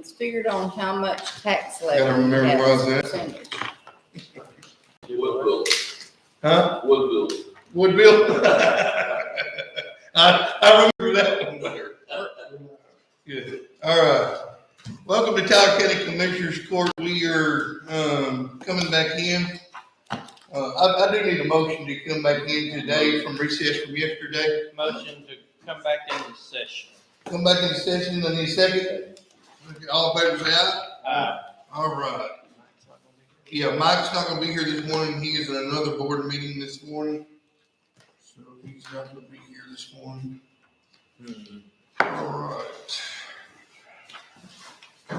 it's figured on how much tax levy. Gotta remember has where I was at. percentage. Woodville, Huh? Woodville. Woodville? I remember that one better. Good. All right. Welcome to Tyler County Commissioners Court. We are coming back in. I do need a motion to come back in today from recess from yesterday. Motion to come back into session. Come back into session. I need a second. All in favor, say aye. All right. Yeah, Mike's not gonna be here this morning. He is in another board meeting this morning. So he's not gonna be here this morning. All right.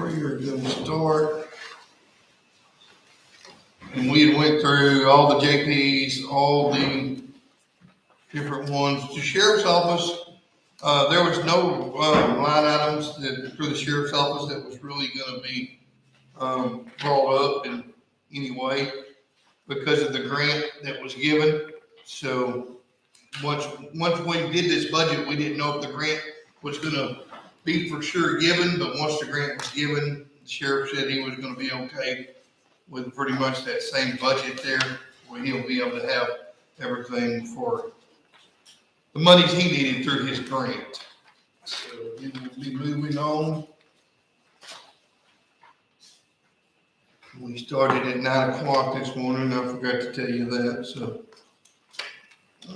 We are gonna start. And we had went through all the JPs, all the different ones. The sheriff's office, there was no line items that through the sheriff's office that was really gonna be brought up in any way because of the grant that was given. So once we did this budget, we didn't know if the grant was gonna be for sure given, but once the grant was given, the sheriff said he was gonna be okay with pretty much that same budget there, where he'll be able to have everything for the monies he needed through his grant. So we will be moving on. We started at 9 o'clock this morning. I forgot to tell you that. So,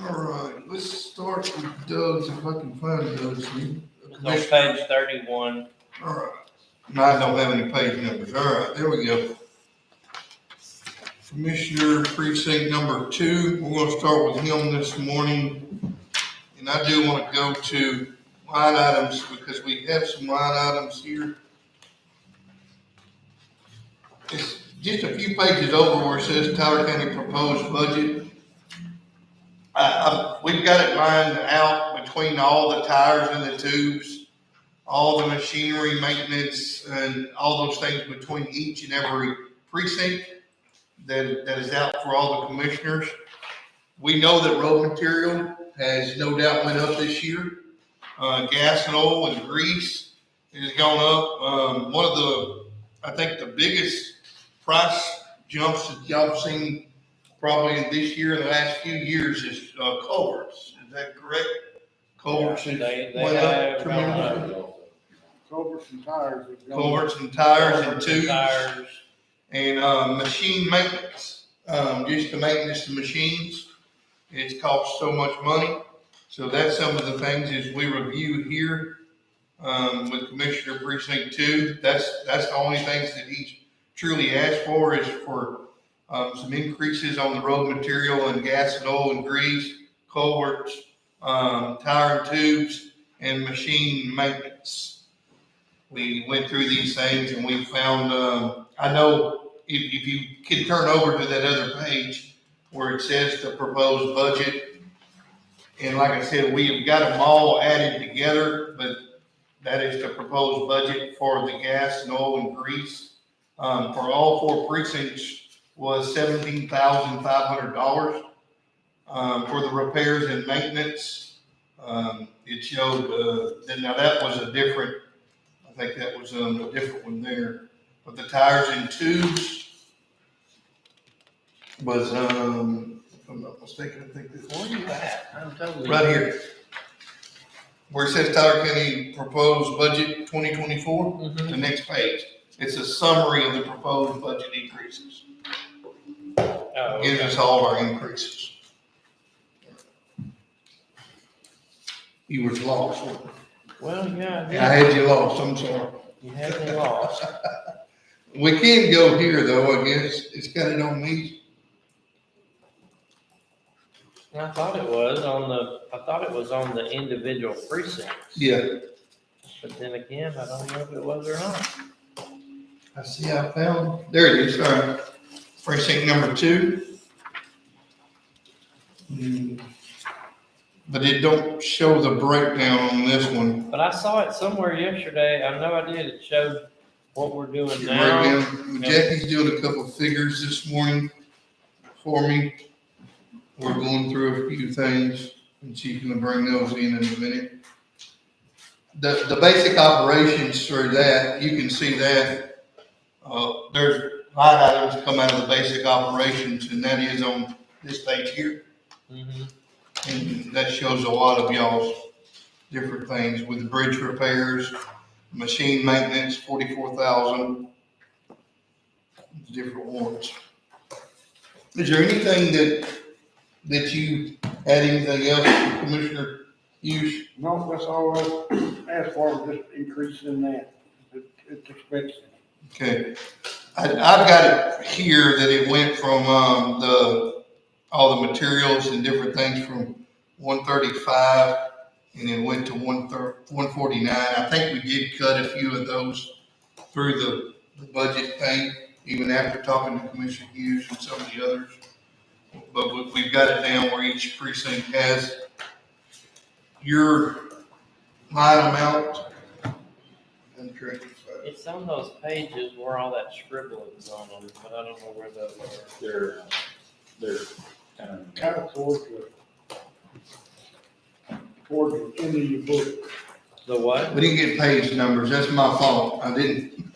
all right, let's start with Doug's. If I can find Doug's. It's on page 31. All right. No, I don't have any page numbers. All right, there we go. Commissioner Precinct number 2. We're going to start with him this morning. And I do want to go to line items because we have some line items here. It's just a few pages over where it says Tyler County proposed budget. We've got it lined out between all the tires and the tubes, all the machinery maintenance, and all those things between each and every precinct that is out for all the commissioners. We know that road material has no doubt went up this year. Gas and oil and grease has gone up. One of the, I think the biggest price jumps that y'all have seen probably this year, in the last few years, is culverts. Is that correct? Culverts Yeah, they went up have tremendously. Culverts and tires. Culverts and tires and Culverts tubes. Tires. And machine maintenance, just the maintenance of machines, it's cost so much money. So that's some of the things as we review here with Commissioner Precinct 2. That's the only things that he's truly asked for is for some increases on the road material and gas and oil and grease, culverts, tire and tubes, and machine maintenance. We went through these things and we found, I know if you can turn over to that other page where it says the proposed budget. And like I said, we have got them all added together, but that is the proposed budget for the gas and oil and grease. For all 4 precincts was $17,500. For the repairs and maintenance, it showed, now that was a different, I think that was a different one there. But the tires and tubes was, if I'm not mistaken, I think this Where you at? I'm totally. right here. Where it says Tyler County proposed budget 2024, Mhm. the next page. It's a summary of the proposed budget increases. Oh, Gives okay. us all of our increases. You were lost. weren't you? Well, yeah, I had you lost, I'm sorry. you had me lost. We can go here though, I guess. It's got it on me. I thought it was on the individual precincts. Yeah. But then again, I don't know if it was or not. I see I found, there it is, all right. Precinct number 2. But it don't show the breakdown on this one. But I saw it somewhere yesterday. I know I did. It showed what we're doing The now. breakdown. Jackie's doing a couple of figures this morning for me. We're going through a few things and she's gonna bring those in a minute. the basic operations through that, you can see that, there's line items come out of the basic operations, and that is on this page here. Mhm. And that shows a lot of y'all's different things with bridge repairs, machine maintenance, 44,000, different ones. Is there anything that you had anything else, Commissioner Hughes? No, that's all I asked for, just increase in that. It's expensive. Okay, I've got it here that it went from, all the materials and different things from 135 and then went to 149. I think we did cut a few of those through the budget thing, even after talking to Commissioner Hughes and some of the others. But we've got it down where each precinct has your line amount. It's on those pages where all that scribbling is on them, but I don't know where those are. They're Kind of towards the end of your book. The what? We didn't get page numbers, that's my fault. I didn't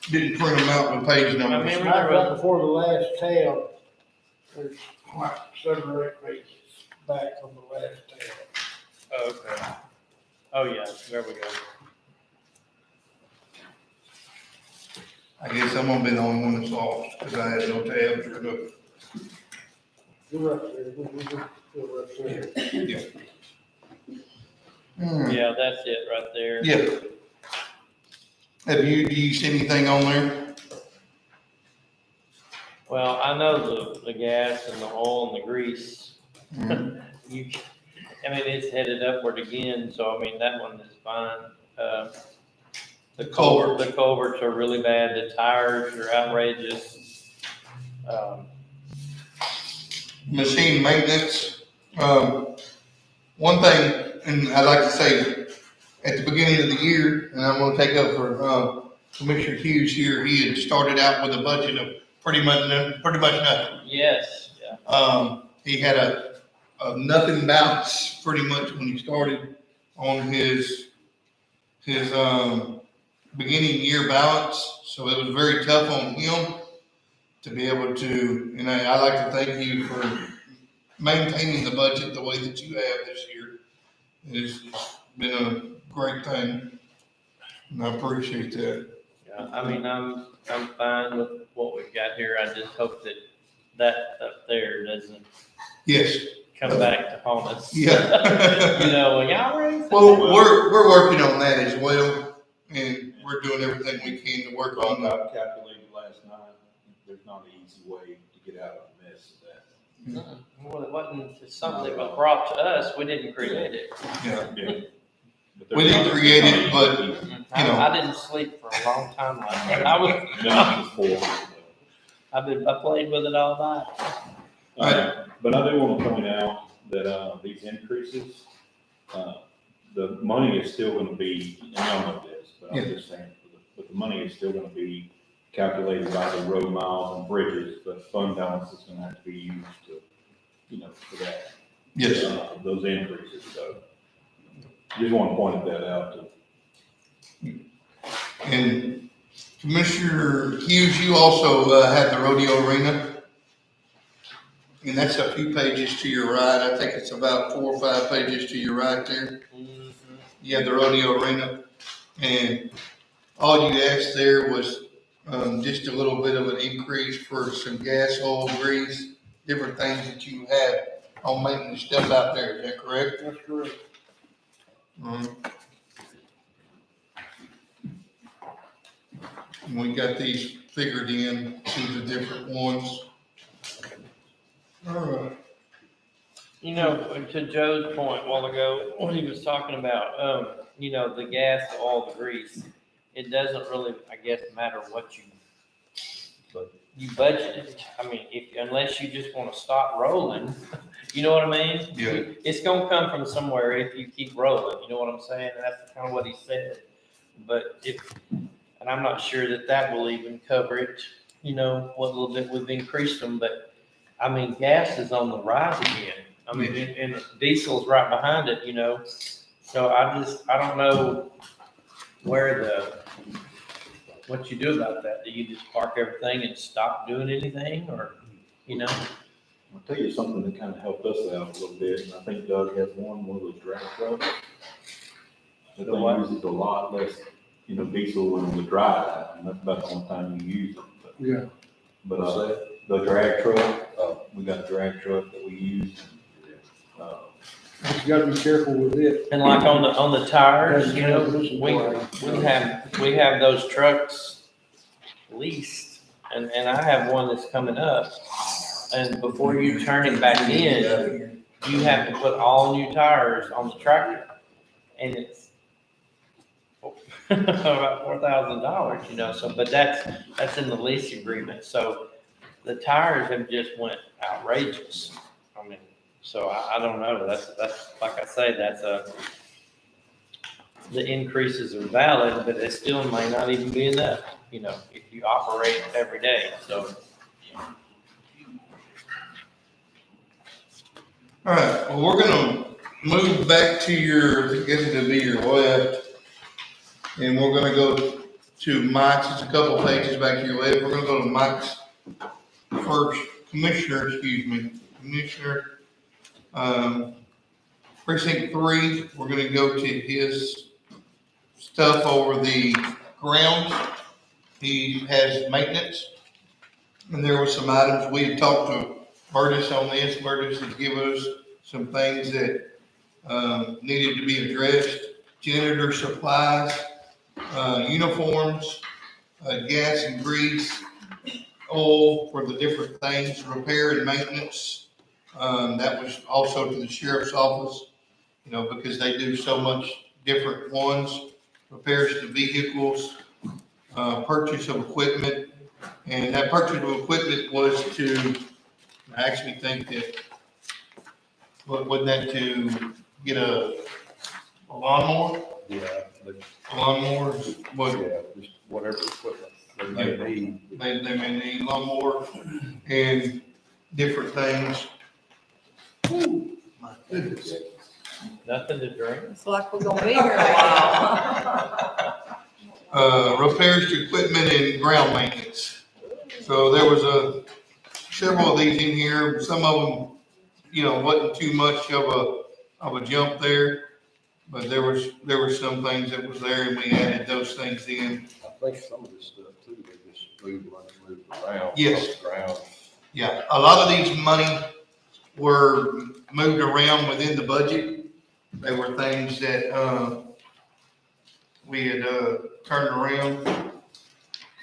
print them out with page numbers. I mean, Right before the last tab, there's like 7 or 8 pages back from the last tab. Oh, okay. Oh, yeah, there we go. I guess I'm gonna be the only one that's lost, because I had no tabs or no. You're up there, you're up there. Yeah, that's it right there. Yeah. Do you see anything on there? Well, I know the gas and the oil and the grease. Mhm. It's headed upward again, so I mean, that one is fine. The culverts are really bad, the tires are outrageous. Machine maintenance, one thing, and I'd like to say, at the beginning of the year, and I'm gonna take up for, Commissioner Hughes here, he had started out with a budget of pretty much nothing. Yes, yeah. He had a nothing balance pretty much when he started on his beginning year balance. So it was very tough on him to be able to, and I'd like to thank you for maintaining the budget the way that you have this year. It's been a great thing, and I appreciate that. Yeah, I mean, I'm fine with what we've got here. I just hope that up there doesn't Yes. come back to haunt us. Yeah. Y'all raised. Well, we're working on that as well, and we're doing everything we can to work on that. I calculated last night, there's not an easy way to get out of the mess of that. Well, it wasn't just something that was brought to us. We didn't create it. Yeah. Yeah. We didn't create it, but I didn't sleep for a long time last night. I played with it all night. But I do want to point out that, these increases, the money is still gonna be, and y'all know this, but I'm just saying, but the money is still gonna be calculated by the road miles and bridges, but fund balance is gonna have to be used to, for that. yes. Those increases, so just want to point that out to. And Commissioner Hughes, you also had the rodeo arena. And that's a few pages to your right. I think it's about 4 or 5 pages to your right there. You had the rodeo arena. And all you asked there was just a little bit of an increase for some gas, oil, grease, different things that you had on maintenance stuff out there. Is that correct? That's correct. And we got these figured in to the different ones. All right. To Joe's point a while ago, when he was talking about, the gas, the oil, the grease, it doesn't really, I guess, matter what you budgeted. I mean, unless you just want to stop rolling, you know what I mean? Yeah. It's gonna come from somewhere if you keep rolling, you know what I'm saying? And that's kind of what he said. But and I'm not sure that will even cover it, what little bit we've increased them, but I mean, gas is on the rise again. I mean, and diesel's right behind it, So I don't know what you do about that. Do you just park everything and stop doing anything, or, you know? I'll tell you something that kind of helped us out a little bit, and I think Doug has one of those drag trucks. That The what? thing uses a lot less, diesel in the dry time, and that's about the only time you use it. Yeah. But, the drag truck, we got a drag truck that we use. You gotta be careful with it. And like on the tires, we have those trucks leased, and I have one that's coming up. And before you turn it back in, you have to put all new tires on the tractor. And it's about $4,000, so, but that's in the lease agreement. So the tires have just went outrageous. I mean, so I don't know. That's, like I say, the increases are valid, but it still may not even be enough, if you operate every day, so. All right, well, we're gonna move back to I guess it'll be your left. And we're gonna go to Mike's, it's a couple pages back to your left. We're gonna go to Mike's first, Commissioner, precinct 3. We're gonna go to his stuff over the grounds. He has maintenance. And there were some items, we had talked to Burtis on this. Burtis had given us some things that needed to be addressed. Janitor supplies, uniforms, gas and grease, oil for the different things, repair and maintenance. That was also to the sheriff's office, because they do so much different ones. Repairs to vehicles, purchase of equipment. And that purchase of equipment was I actually think that, wasn't that to get a lawnmower? Yeah, A lawnmower, what, just whatever equipment they may need. they may need lawnmower and different things. Ooh, my goodness. Nothing to drink. It's like we're gonna be here a while. Repairs to equipment and ground maintenance. So there was several of these in here. Some of them, wasn't too much of a jump there, but there were some things that was there, and we added those things in. I think some of this stuff too, they just moved around. Yes. Ground. Yeah, a lot of these money were moved around within the budget. They were things that we had turned around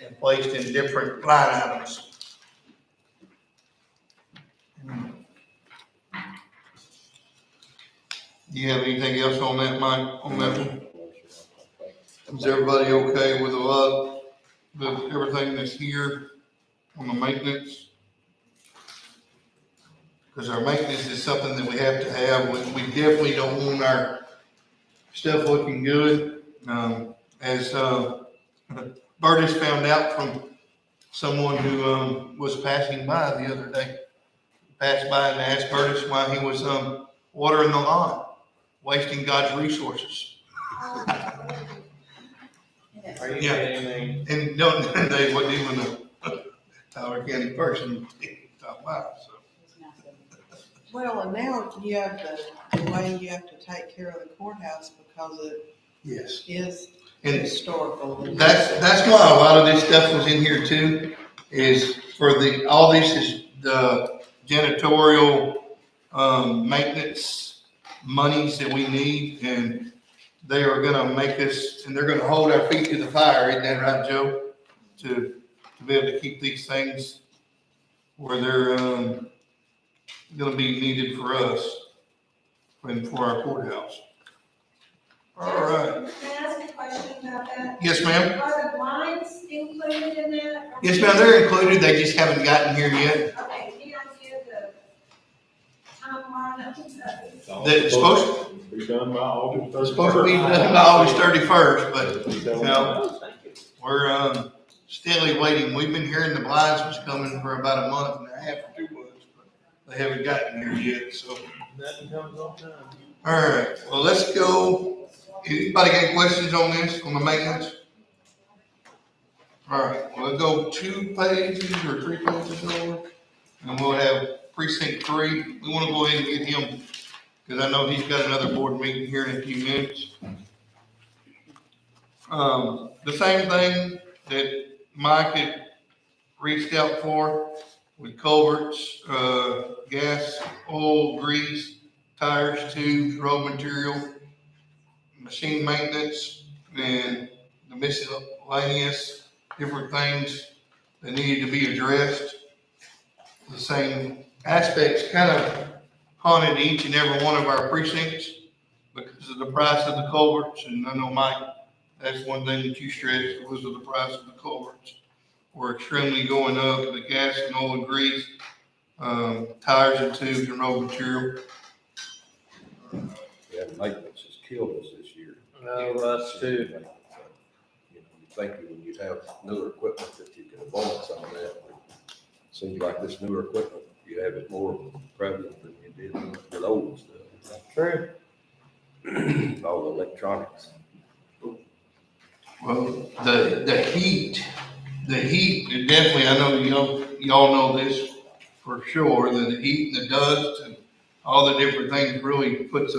and placed in different line items. Do you have anything else on that, Mike, on that one? Is everybody okay with everything that's here on the maintenance? Because our maintenance is something that we have to have. We definitely don't want our stuff looking good. As Burtis found out from someone who was passing by the other day. Passed by and asked Burtis why he was watering the lawn, wasting God's resources. Are you Yeah. kidding me? And they wasn't even a Tyler County person talking about, so. Well, and now you have the way you have to take care of the courthouse because it Yes. is And historical. that's why a lot of this stuff was in here too, is for all this is the janitorial, maintenance monies that we need, and they are gonna make us, and they're gonna hold our feet to the fire, isn't that right, Joe? To be able to keep these things where they're, gonna be needed for us and for our courthouse. All right. May I ask a question about that? Yes, ma'am. Are the blinds included in that? Yes, ma'am, they're included, they just haven't gotten here yet. Okay, you don't give the timeline of the. They're supposed to be done by August 31st. It's supposed to be done by August 31st, but no. Oh, thank you. We're steadily waiting. We've been hearing the blinds was coming for about a month and a half or 2 months, but they haven't gotten here yet, so. Nothing comes on time. All right, well, let's go Anybody got any questions on this, on the maintenance? All right, we'll go 2 pages or 3 pages over, and we'll have precinct 3. We want to go ahead and get him, because I know he's got another board meeting here in a few minutes. The same thing that Mike had reached out for with culverts, gas, oil, grease, tires, tubes, road material, machine maintenance, and the miscellaneous different things that needed to be addressed. The same aspects kind of haunted each and every one of our precincts because of the price of the culverts. And I know, Mike, that's one thing that you stressed was of the price of the culverts were extremely going up, the gas and oil and grease, tires and tubes and road material. Yeah, maintenance has killed us this year. No, us too. You know, you think when you have newer equipment that you can avoid some of that. Seems like this newer equipment, you have it more prevalent than you did with old stuff. True. All the electronics. Well, the heat, definitely, I know y'all know this for sure, that the heat and the dust and all the different things really puts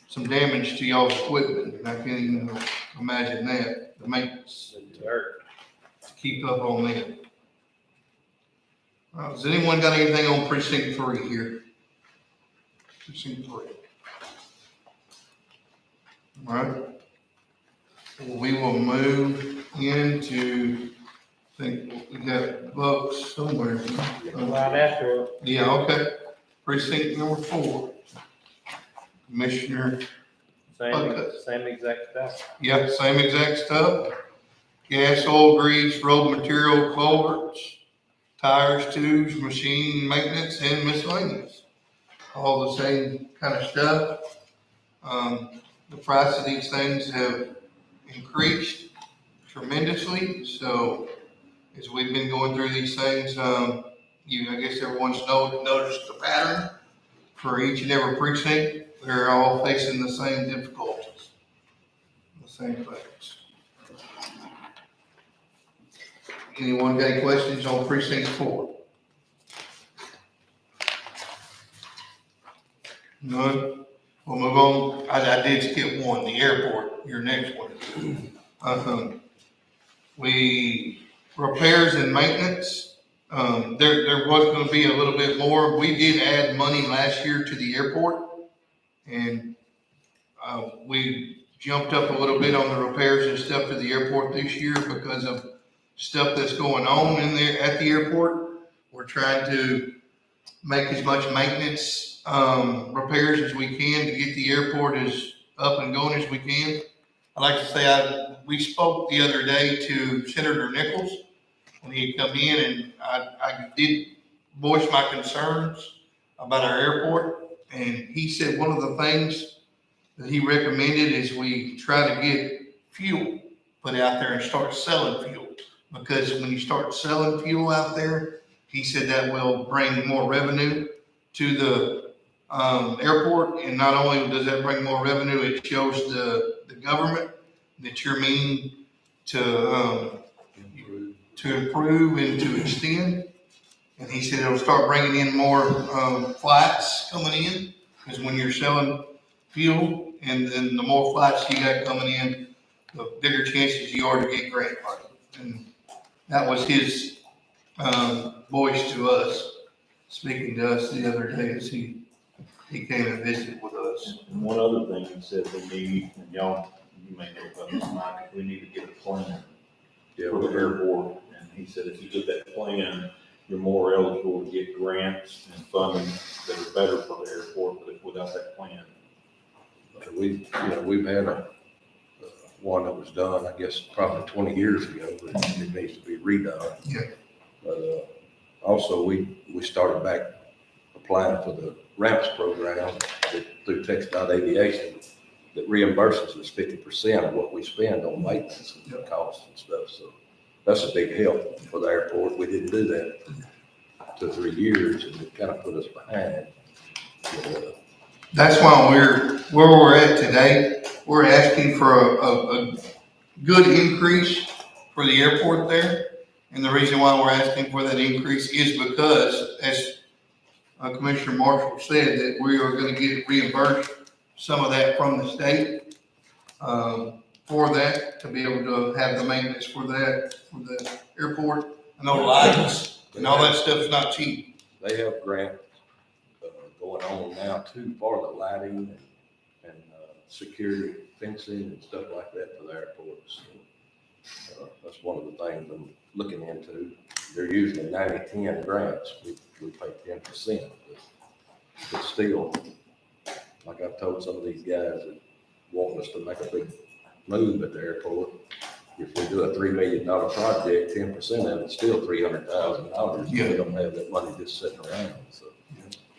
some damage to y'all's equipment. And I can't even imagine that, the maintenance, to keep up on that. Has anyone got anything on precinct 3 here? Precinct 3. All right. We will move into, I think we got books somewhere. Right after, Yeah, okay. Precinct number 4. Commissioner, same exact stuff. yeah, same exact stuff. Gas, oil, grease, road material, culverts, tires, tubes, machine maintenance, and miscellaneous. All the same kind of stuff. The price of these things have increased tremendously. So as we've been going through these things, I guess everyone's noticed the pattern for each and every precinct. They're all facing the same difficulties, the same things. Anyone got any questions on precinct 4? None? We'll move on. I did skip one, the airport, your next one. Repairs and maintenance, there was gonna be a little bit more. We did add money last year to the airport. And, we jumped up a little bit on the repairs and stuff to the airport this year because of stuff that's going on in there at the airport. We're trying to make as much maintenance, repairs as we can to get the airport as up and going as we can. I'd like to say we spoke the other day to Senator Nichols when he had come in, and I did voice my concerns about our airport. And he said one of the things that he recommended is we try to get fuel put out there and start selling fuel. Because when you start selling fuel out there, he said that will bring more revenue to the airport. And not only does that bring more revenue, it shows the government that you're meaning to improve and to extend. And he said it'll start bringing in more flights coming in, because when you're selling fuel, and then the more flights you got coming in, the bigger chances you are to get grant money. And that was his voice to us, speaking to us the other day as he came and visited with us. And one other thing he said we need, and you may know about this, Mike, we need to get a plan for the airport. And he said if you get that plan, you're more eligible to get grants and funding that are better for the airport, but without that plan. We've had one that was done, I guess, probably 20 years ago, but it needs to be redone. Yeah. But also, we started back applying for the RAMPS program through TxDOT Aviation that reimburses us 50% of what we spend on maintenance and costs and stuff. So that's a big help for the airport. We didn't do that 2 or 3 years, and it kind of put us behind. That's why where we're at today we're asking for a good increase for the airport there. And the reason why we're asking for that increase is because, as Commissioner Marshall said, that we are gonna get reimbursed some of that from the state, for that, to be able to have the maintenance for that, for the airport. I know lights and all that stuff's not cheap. They have grants going on now too for the lighting and security fencing and stuff like that for the airports. That's one of the things I'm looking into. They're usually 90-10 grants. We pay 10%, but still, like I've told some of these guys that want us to make a big move at the airport, if we do a $3 million project, 10% of it's still $300,000. Yeah. We don't have that money just sitting around, so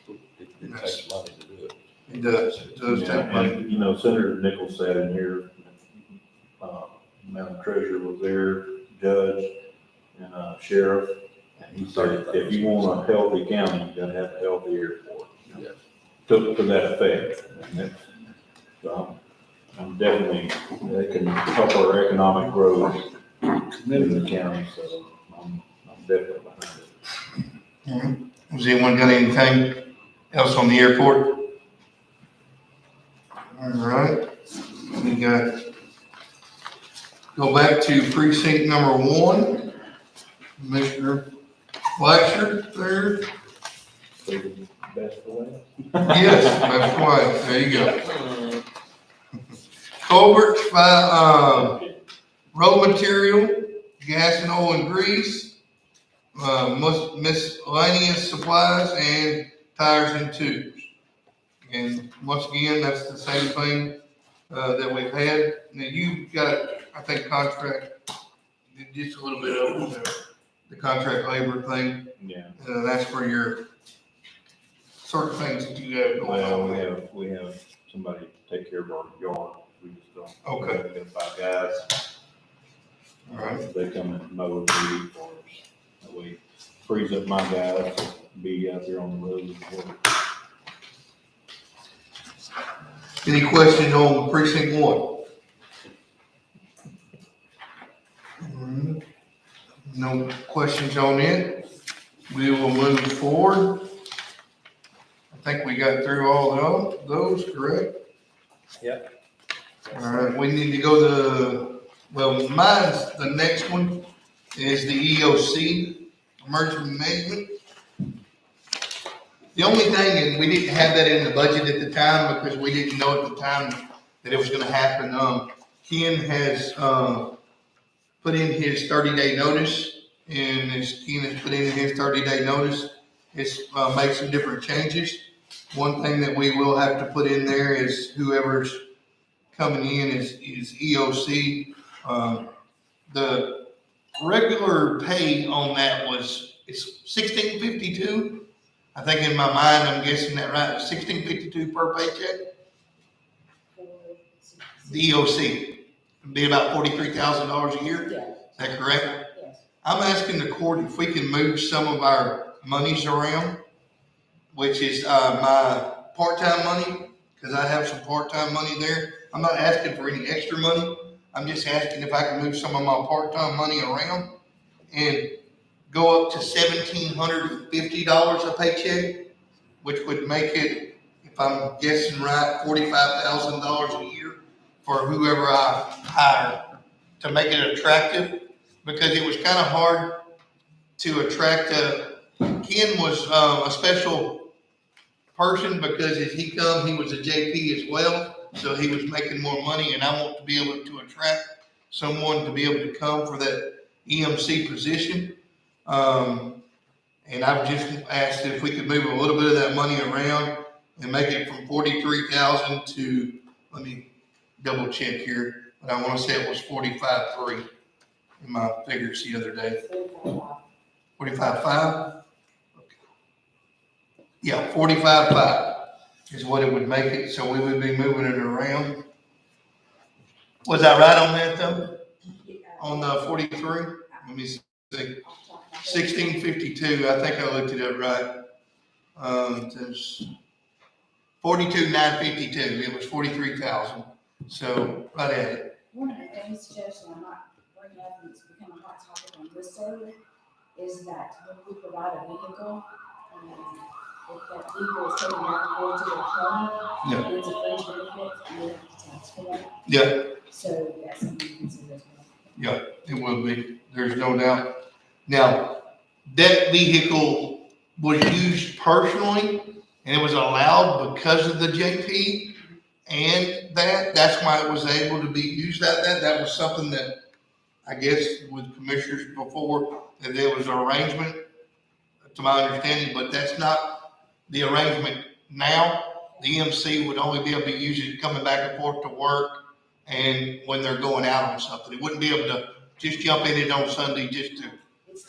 it takes money to do it. It does Yeah, take money. and, you know, Senator Nichols sat in here, Madam Treasurer was there, Judge, and, Sheriff. And he said, if you want a healthy county, you gotta have a healthy airport. Yeah. To that effect. And that- so I'm definitely, they can help our economic growth in the county, so I'm definitely behind it. Has anyone got anything else on the airport? All right, we got, go back to precinct number 1, Commissioner Fletcher there. Best for last. Yes, that's right, there you go. Culverts, road material, gas and oil and grease, miscellaneous supplies, and tires and tubes. And once again, that's the same thing, that we've had. Now, you got, I think, contract, just a little bit of the contract labor thing. Yeah. That's for your certain things that you have going Well, on. we have somebody take care of our yard. We just don't. Okay. We got 5 guys. All right. They come and mow and weed for us. That way frees up my guys to be out there on the road and work. Any questions on precinct 1? No questions on it. We will move forward. I think we got through all those, correct? Yep. All right, we need to go to, well, mine's, the next one is the EOC, Emergency Management. The only thing, and we didn't have that in the budget at the time because we didn't know at the time that it was gonna happen. Ken has, put in his 30-day notice, and as Ken has put in his 30-day notice, it's, made some different changes. One thing that we will have to put in there is whoever's coming in is EOC. The regular pay on that it's $16.52. I think in my mind, I'm guessing that right, $16.52 per paycheck. The EOC would be about $43,000 a year. Yes. Is that correct? Yes. I'm asking the court if we can move some of our monies around, which is, my part-time money, because I have some part-time money there. I'm not asking for any extra money. I'm just asking if I can move some of my part-time money around and go up to $1,750 a paycheck, which would make it, if I'm guessing right, $45,000 a year for whoever I hire, to make it attractive, because it was kind of hard to attract Ken was a special person because as he come, he was a JP as well, so he was making more money, and I want to be able to attract someone to be able to come for that EMC position. And I've just asked if we could move a little bit of that money around and make it from 43,000 to, let me double check here, but I want to say it was 45.3 in my figures the other day. 45.5? Yeah, 45.5 is what it would make it, so we would be moving it around. Was I right on that though? On the 43? Let me see. 1652, I think I looked it up right. There's 42,952, it was 43,000. So, right at it. One of the things, suggestion I'm not bringing up, and it's become a hot topic on this server, is that when we provide a vehicle, if that vehicle is taken out or to their home, Yeah. it's a fringe benefit, and we have to tax for that. Yeah, So that's something to consider as well. it will be, there's no doubt. Now, that vehicle was used personally, and it was allowed because of the JP, and that's why it was able to be used like that. That was something that, I guess, with commissioners before, that there was an arrangement, to my understanding, but that's not the arrangement now. The EMC would only be able to use it coming back and forth to work and when they're going out on something. It wouldn't be able to just jump in it on Sunday just to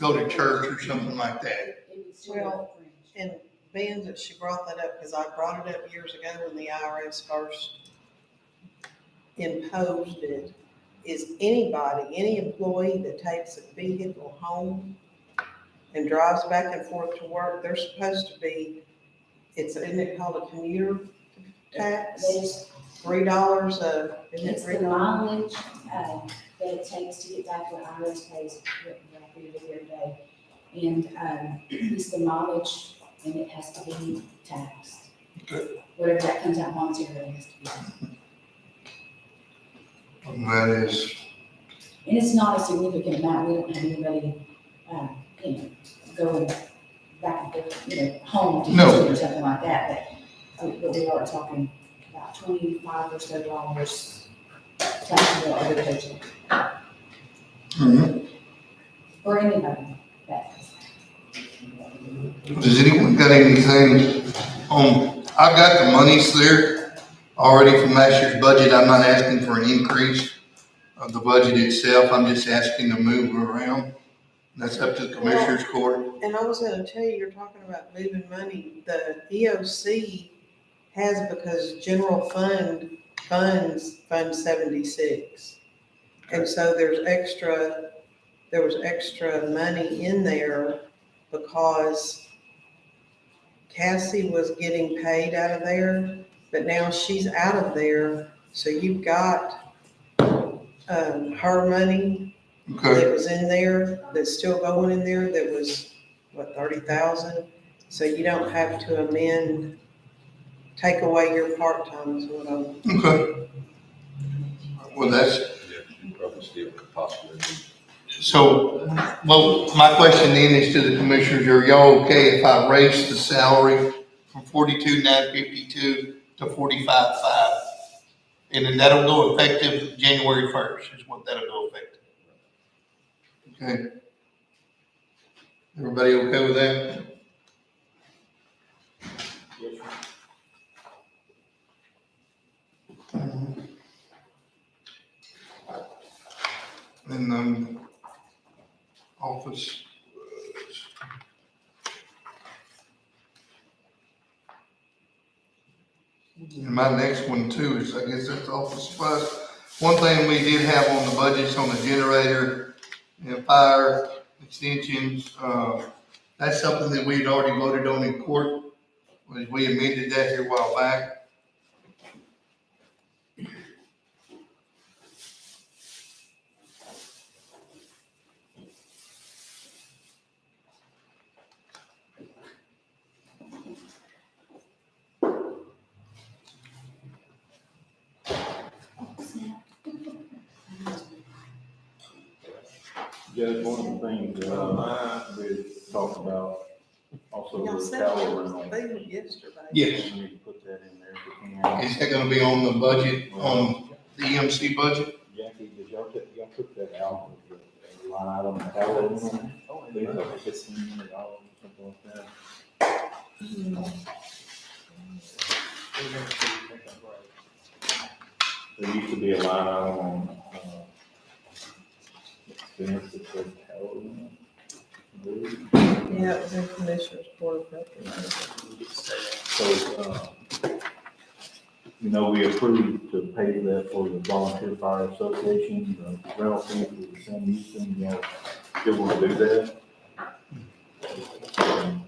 go to church or something like that. It would still be Well, fringe. And being that she brought that up, because I brought it up years ago when the IRS first imposed it, is anybody, any employee that takes a vehicle home and drives back and forth to work, they're supposed to be, isn't it called a commuter tax? There's, $3 isn't it it's the $3? mileage, that it takes to get back to the IRS pays, every day. And, it's the mileage, and it has to be taxed. Good. Whatever that comes out monetarily has to be taxed. And that is, And it's not a significant amount, we don't have anybody, going back and forth, home to use No. it or something like that, but we are talking about $25 or so taxable over the paycheck, or anybody that. does anyone got anything on, I got the monies there already from last year's budget. I'm not asking for an increase of the budget itself. I'm just asking to move around. That's up to the commissioner's court. And I was gonna tell you, you're talking about moving money, the EOC has, because general funds Fund 76. And so there was extra money in there because Cassie was getting paid out of there, but now she's out of there, so you've got, her money Okay, that was in there, that's still going in there, that was, 30,000? So you don't have to take away your part-time is what I'm. okay. Well, that's, You probably still could possibly do. so, well, my question then is to the commissioners, are y'all okay if I raise the salary from 42,952 to 45,500? And then that'll go effective January 1st is what that'll go effective. Okay. Everybody okay with that? And office. And my next one too is, I guess that's office supplies. One thing we did have on the budgets on the generator and fire extensions, that's something that we had already voted on in court. We amended that here a while back. Judge, one of the things, we talked about, also Y'all the said tower it was rental. food yesterday. Yes. We need to put that in there if we can. Is that gonna be on the budget, on the EMC budget? Jackie, did y'all took that out of the line item, the tower rental? I think it's like $1,500 or something like that. There used to be a line item on, expense that said tower rental. Yeah, it was in Commissioner's Court of Appeals. So, we approved to pay that for the Volunteer Fire Association, the rental fee for the Sam Houston, still want to do that?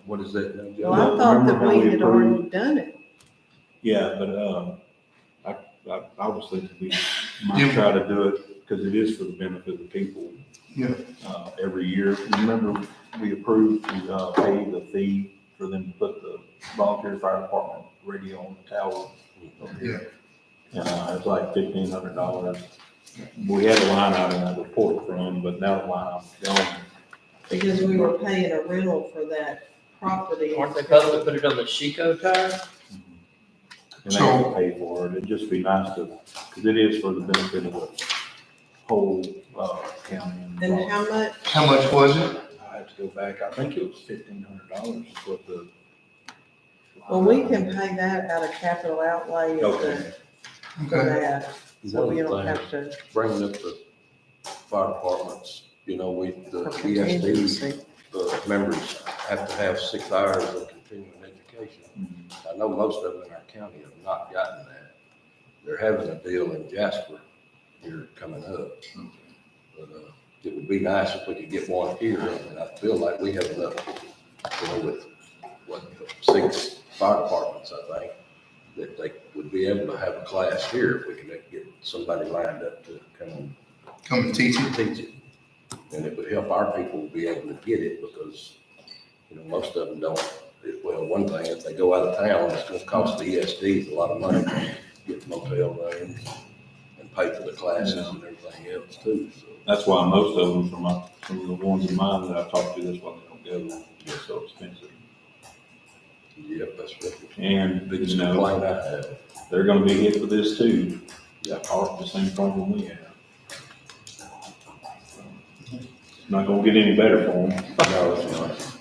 What is that? Well, I thought that Remember how we had approved- already done it. Yeah, but, I was thinking we might try to do it, because it is for the benefit of the people. Yeah. Every year, remember, we approved to, pay the fee for them to put the volunteer fire department radio on the tower. It's like $1,500. We had a line out in that report from, but now the line out's gone. Because we were paying a rental for that property. Aren't they supposed to put it on the Chico tire? And they have to pay for it. It'd just be nice to, because it is for the benefit of the whole, county. And how much? How much was it? I had to go back, I think it was $1,500 is what the. Well, we can pay that out of capital outlay Okay. for Okay. that, so One we of the don't things, have to, bringing up the fire departments, you know, the for ESD, contingency. the members have to have 6 hours of continuing education. Mhm. I know most of them in our county have not gotten that. They're having a deal in Jasper here coming up. But, it would be nice if we could get one here, and I feel like we have enough, you know, with, 6 fire departments, I think, that they would be able to have a class here if we could get somebody lined up to come and Come and teach it. teach it. And it would help our people be able to get it because, you know, most of them don't. Well, one thing, if they go out of town, it's gonna cost the ESDs a lot of money to get motel rooms and pay for the classes and everything else too, so. That's why most of them, some of the ones in mine that I talked to, that's why they don't go, they're so expensive. Yep, that's what And, the biggest you know, complaint I have. they're gonna be hit with this too. Yeah. Part of the same problem we have. It's not gonna get any better for them. No, it's not.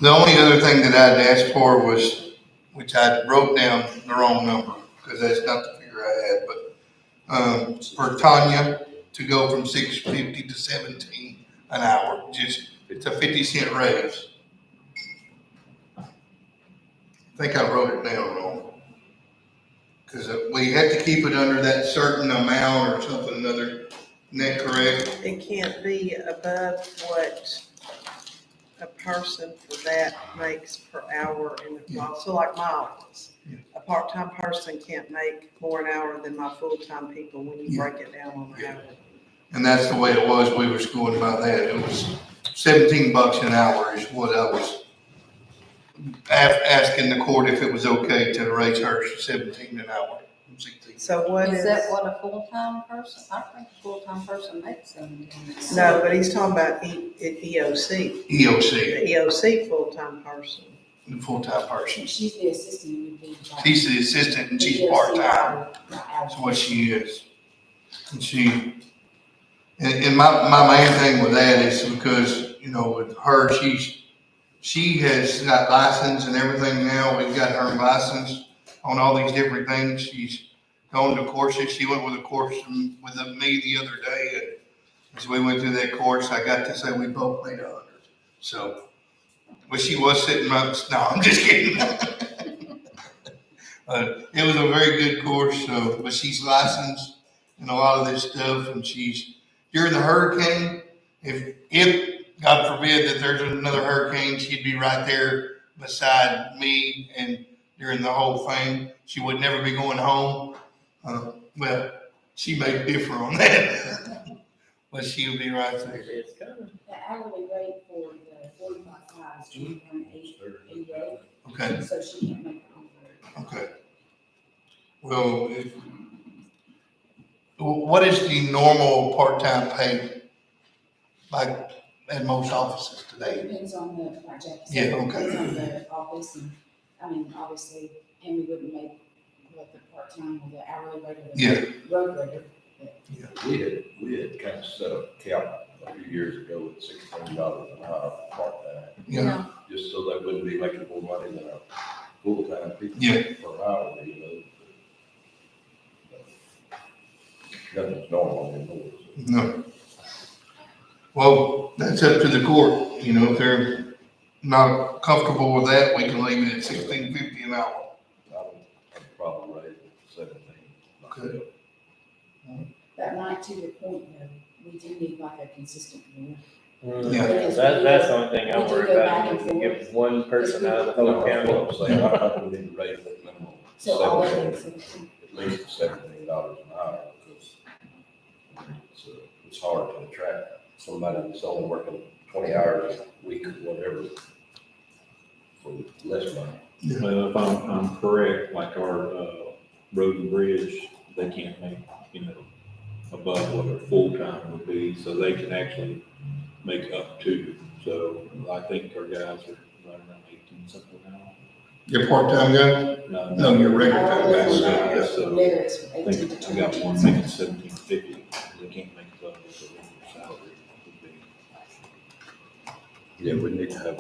The only other thing that I'd asked for was, which I wrote down the wrong number, because that's not the figure I had, but, for Tanya to go from 6.50 to 17 an hour, just, it's a 50-cent raise. I think I wrote it down wrong. Because we had to keep it under that certain amount or something or another. Isn't that correct? It can't be above what a person for that makes per hour in the, Yeah. so like my office. Yeah. A part-time person can't make more an hour than my full-time people when you break it down on the Yeah. hour. And that's the way it was. We were going by that. It was $17 an hour is what I was asking the court if it was okay to raise hers to 17 an hour. from 16. So what Is is, that what a full-time person, I think a full-time person makes $17. no, but he's talking about EOC. EOC, The EOC full-time person. the full-time person. She's the assistant, would be. like- She's the assistant and she's the part-time. hour. That's what she is. And and my main thing with that is because, you know, with her, she has got license and everything now. We've got her license on all these different things. She's gone to courses. She went with a course with me the other day. And as we went through that course, I got to say we both made 100. So, but she was sitting right, no, I'm just kidding. It was a very good course, so, but she's licensed in a lot of this stuff, and she's, during the hurricane, if God forbid that there's another hurricane, she'd be right there beside me, and during the whole thing, she would never be going home. Well, she may differ on that, but she would be right there. It's coming. The hourly rate for the 45 is 21.88, Okay, so she can't make it over. okay. Well, what is the normal part-time pay, like at most offices It today? depends on the, like Jackie said. Yeah, okay. Depends on the office, and, I mean, obviously, Amy wouldn't make what the part-time or the hourly rate of Yeah. the road grader. We had kind of set a cap a few years ago at $16 an hour part-time, Yeah, just so they wouldn't be making more money than our full-time people Yeah. per hour, you know. Nothing's normal anymore. no. Well, that's up to the court, you know, if they're not comfortable with that, we can leave it at $16.50 an hour. I don't have a problem raising it to 17. Okay. That might, to your point, though, we do need like a consistent board. Yeah. That's the only thing I We do worry go back about, and is to forth. get one person out of the whole That's county. what I'm saying. I think we need to raise that minimum So all of 17, them, at least 17 $10 an hour because it's hard to attract somebody that's only working 20 hours a week or whatever for less money. Well, if I'm correct, like our, road and bridge, they can't make, above what their full-time would be, so they can actually make up to. So I think our guys are right around 18 something now. Your part-time guy? No, your regular time guys. Yeah, so Limits from I 18 think to I got 20. one making 1750, they can't make above what their salary would be. Yeah, we need to have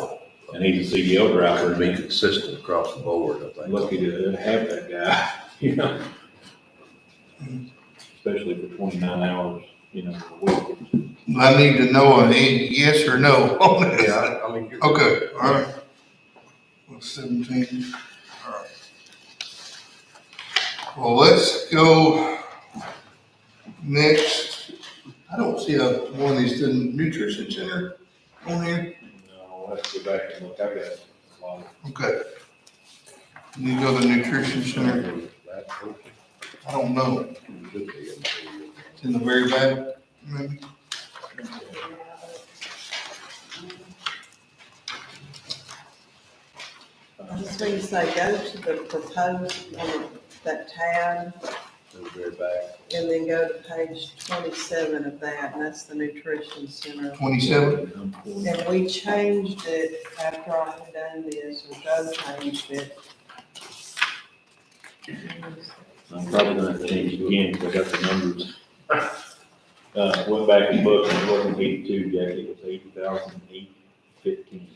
And he's a CDL driver, be and he's consistent across the board, I think. lucky to have that guy, especially for 29 hours, a week. I need to know a yes or no on this. Yeah, I mean, you're. Okay, all right. Well, 17, all right. Well, let's go next. I don't see one of these nutrition center on here. No, let's go back and look, I got a lot. Okay. You go to the nutrition center, I don't know, it's in the very back, maybe? Just when you say go to the proposed, on that tab, To the very back. and then go to page 27 of that, and that's the nutrition center. 27? And we changed it after I had done this, or Joe changed it. I'm probably gonna have to change it again, because I got the numbers. Went back and looked, and it wasn't 82, Jackie, it was 80,815,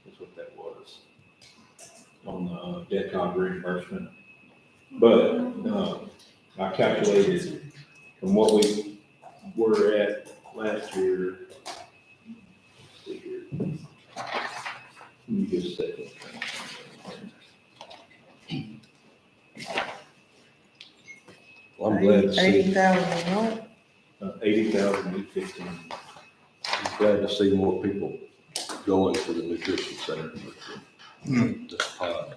is what that was. On the debt cog reimbursement. But, I calculated from what we were at last year. Let's see here. Let me just a second. Well, I'm glad to see, 80,000 what? 80,815. I'm glad to see more people going to the nutrition center. This pod.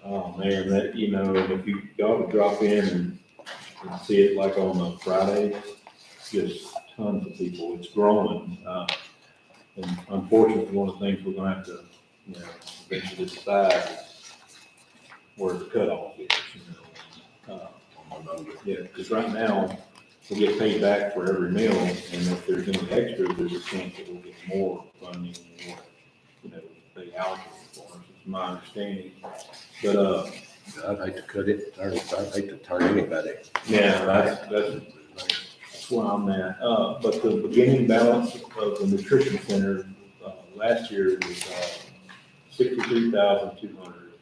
Oh, man, that, if you ought to drop in and see it like on a Friday, just tons of people, it's growing. And unfortunately, one of the things we're gonna have to, eventually decide is where the cutoff is, Yeah, because right now, we get paid back for every meal, and if there's any extra, there's a chance that we'll get more funding than what, they allocate for us, is my understanding. But, I'd hate to cut it, I'd hate to turn anybody. yeah, that's where I'm at. But the beginning balance of the nutrition center, last year was, 63,200.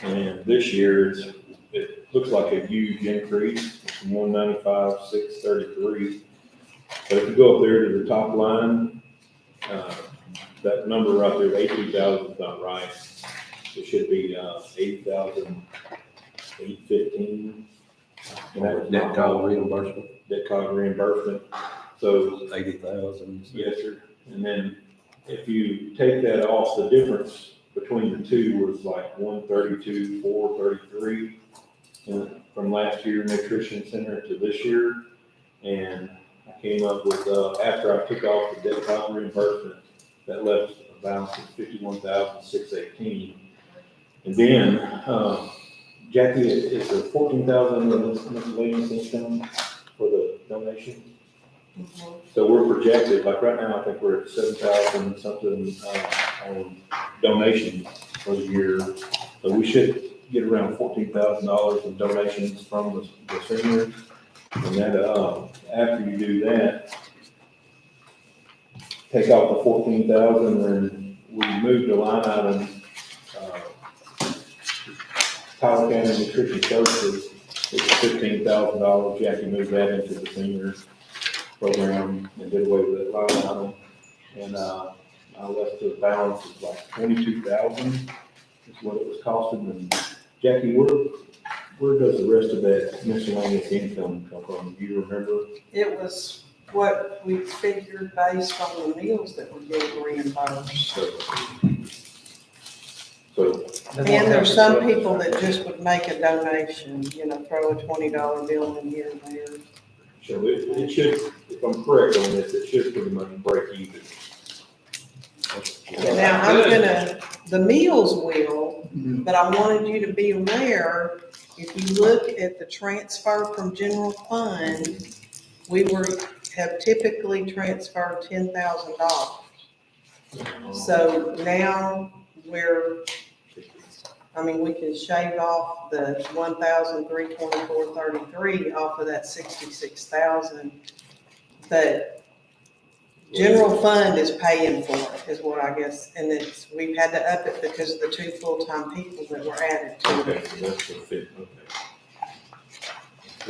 And this year, it looks like a huge increase, from 195,633. But if you go up there to the top line, that number right there, 82,000 is not right. It should be, 80,815. And that was Net cog reimbursement, debt cog reimbursement. So, 80,000. yes, sir. And then if you take that off, the difference between the two was like 132,433 from last year nutrition center to this year. And I came up with, after I took off the debt cog reimbursement, that left a balance of 51,618. And then, Jackie, is there 14,000 in this miscellaneous income for the donation? So we're projected, like right now, I think we're at 7,000 something, on donations for the year. So we should get around $14,000 in donations from the seniors. And that, after you do that, take out the 14,000, and we move the line item, Tyler County Nutrition Services, it's $15,000. Jackie moved that into the senior program and did away with that line item. And, I left the balance of like 22,000 is what it was costing. And Jackie, where does the rest of that miscellaneous income come from? Do you remember? It was what we figured based on the meals that were getting reimbursed. So, They won't And have there's to some put- people that just would make a donation, throw a $20 bill in here and there. so it should, if I'm correct on this, it should pretty much break even. Now, the meals will, but I wanted you to be aware, if you look at the transfer from general fund, have typically transferred $10,000. So now we can shave off the 1,324.33 off of that 66,000. But general fund is paying for it, is what I guess, and we've had to up it because of the 2 full-time people that were added to Okay, it. so that's the fit, okay.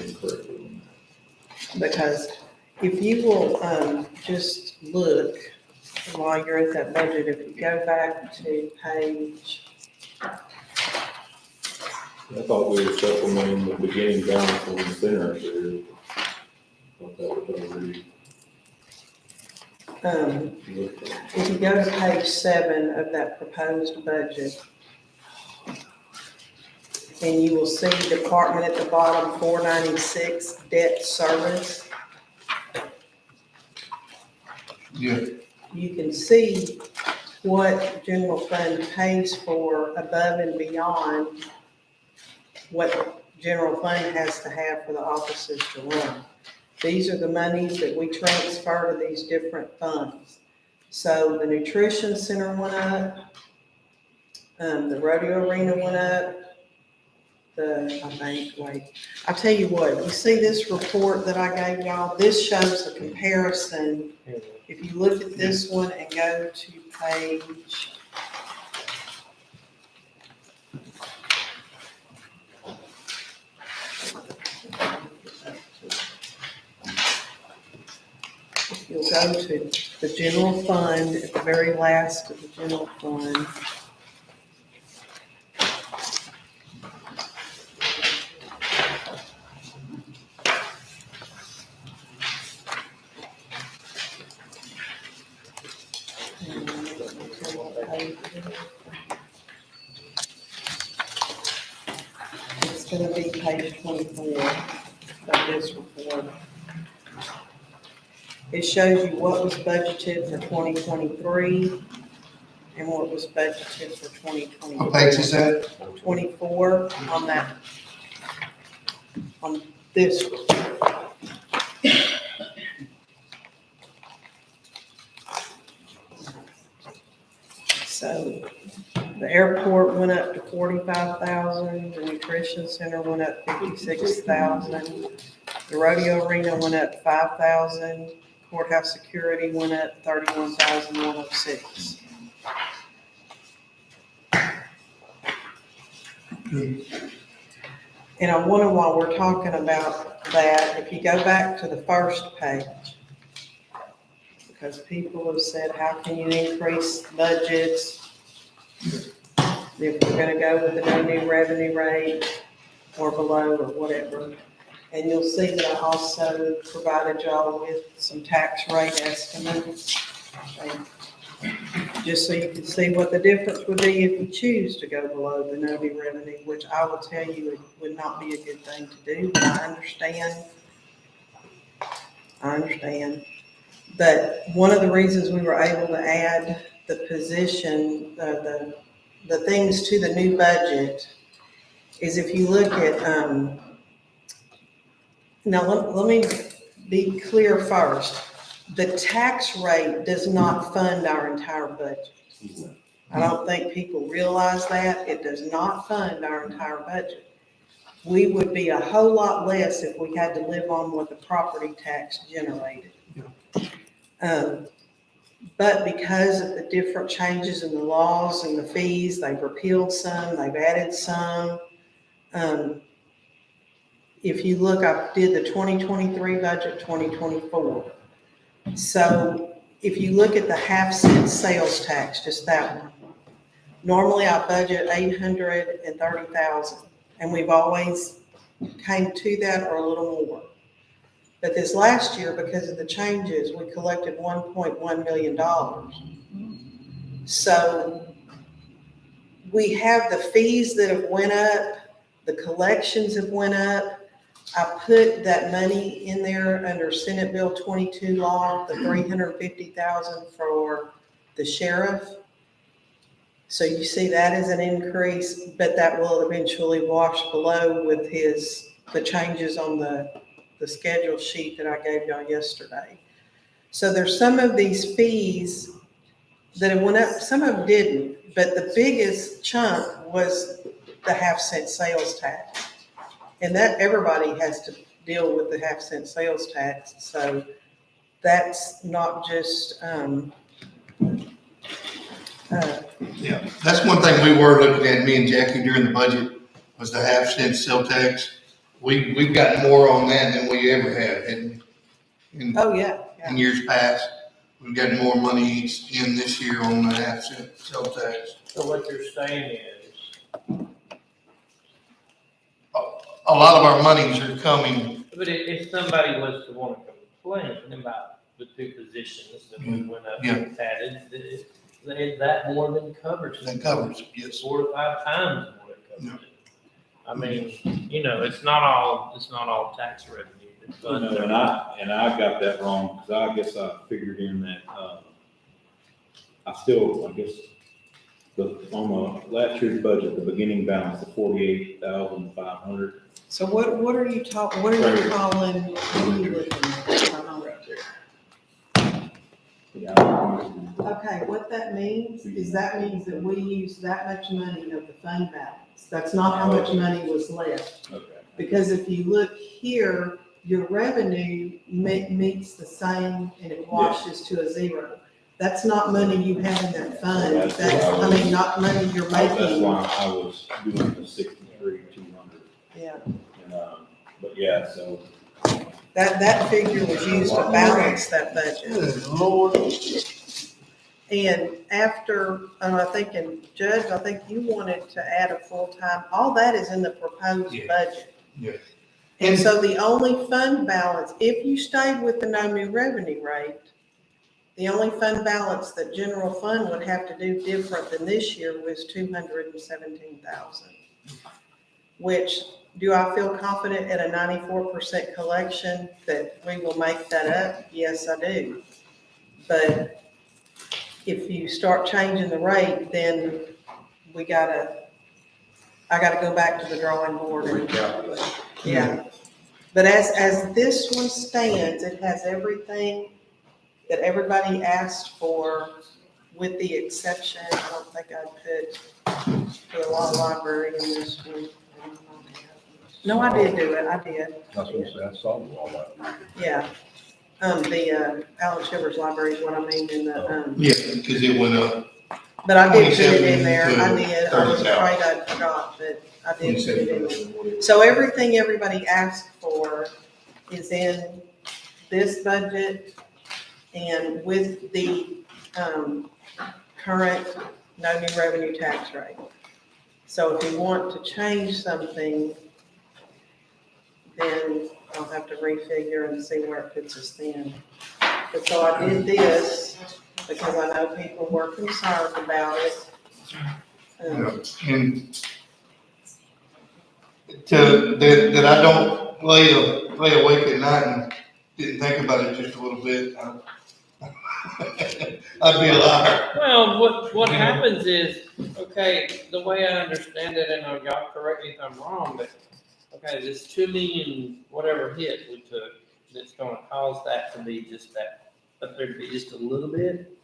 Incorrect on Because if you will, just look while you're at that budget, if you go back to page, that. I thought we were supplementing the beginning balance on the center there. Thought that was already. if you go to page 7 of that proposed budget, and you will see department at the bottom, 496, debt service. Yeah, You can see what general fund pays for above and beyond what general fund has to have for the offices to run. These are the monies that we transfer to these different funds. So the nutrition center went up, the rodeo arena went up, I tell you what, you see this report that I gave y'all, this shows a comparison. If you look at this one and go to page, if you'll go to the general fund, at the very last of the general fund. It's gonna be page 24 of this report. It shows you what was budgeted for 2023 and what was budgeted for 2024. what page is that? 24 on this. So the airport went up to 45,000, the nutrition center went up 56,000, the rodeo arena went up 5,000, courthouse security went up 31,106. And I wonder, while we're talking about that, if you go back to the first page, because people have said, how can you increase budgets if we're gonna go with the no new revenue rate or below or whatever? And you'll see that I also provided y'all with some tax rate estimates. Just so you can see what the difference would be if you choose to go below the no new revenue, which I will tell you it would not be a good thing to do, but I understand. But one of the reasons we were able to add the position, the things to the new budget is if you look at, now let me be clear first. The tax rate does not fund our entire budget. I don't think people realize that. It does not fund our entire budget. We would be a whole lot less if we had to live on what the property tax generated. But because of the different changes in the laws and the fees, they've repealed some, they've added some. If you look, I did the 2023 budget, 2024. So if you look at the half-cent sales tax, just that one, normally I budget 830,000, and we've always came to that or a little more. But this last year, because of the changes, we collected $1.1 million. So we have the fees that have went up, the collections have went up. I put that money in there under Senate Bill 22 law, the 350,000 for the sheriff. So you see that as an increase, but that will eventually wash below with the changes on the schedule sheet that I gave y'all yesterday. So there's some of these fees that have went up, some of them didn't, but the biggest chunk was the half-cent sales tax. And that, everybody has to deal with the half-cent sales tax, so that's not just, Yeah, that's one thing we were looking at, me and Jackie, during the budget, was the half-cent sale tax. We've got more on that than we ever have in oh, yeah, yeah. years past. We've got more money in this year on the half-cent sale tax. So what you're saying is, A lot of our monies are coming, but if somebody was to want to complain about the two positions that we went up Yeah. and added, that more than covers it. that covers it, yes. 4 to 5 times more than covers it. I mean, it's not all tax revenue. It's No, and I got that wrong, because I guess I figured in that, I guess, on the last year's budget, the beginning balance, the 48,500. So what are you talking, what are you calling, what are you looking at? Yeah. Okay, what that means is that means that we use that much money of the fund balance. That's not how much money was left. Okay. Because if you look here, your revenue meets the same and it washes to a zero. That's not money you have in that fund. That's what That's, I was- I mean, not money you're That's making. why I was doing the 63,200. Yeah, And, but yeah, so. that figure was used to balance that budget. Good Lord. And after, I think, and Judge, I think you wanted to add a full-time, all that is in the proposed Yeah. budget. Yeah. And so the only fund balance, if you stayed with the no new revenue rate, the only fund balance that general fund would have to do different than this year was 217,000. Which, do I feel confident at a 94% collection that we will make that up? Yes, I do. But if you start changing the rate, then I gotta go back to the drawing board and, yeah. But as this one stands, it has everything that everybody asked for, with the exception, I don't think I put a law library in this one. No, I did do it, I did, That's what I said, I saw all that. yeah. The Alan Shivers Library is what I mean in the, Yeah, because it went up. but I did put it in 27 there, I to did, I was 30,000. afraid I forgot, but I did put it in there. So everything everybody asked for is in this budget and with the, current no new revenue tax rate. So if you want to change something, then I'll have to refigure and see where it puts us then. But so I did this because I know people were concerned about it. And that I don't lay awake at night and didn't think about it just a little bit. I'd be a liar. Well, what happens is, okay, the way I understand it, and y'all correct me if I'm wrong, but, okay, this 2 million whatever hit we took, that's gonna cause that to be just that, up there to be just a little bit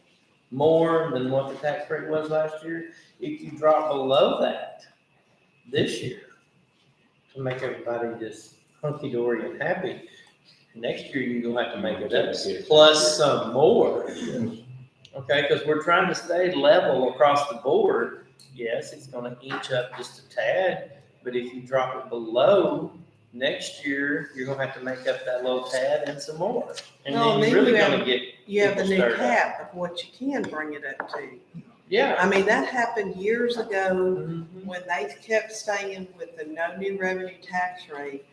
more than what the tax rate was last year. If you drop below that this year, to make everybody just hunky-dory and happy, next year you're gonna have to make it up plus some more. Okay, because we're trying to stay level across the board. Yes, it's gonna inch up just a tad, but if you drop it below next year, you're gonna have to make up that little tad and some more. And No, then then you're really you have- gonna get, You have the new People start cap of what you can bring it up to. yeah. I mean, that happened years ago Mhm. when they kept staying with the no new revenue tax rate.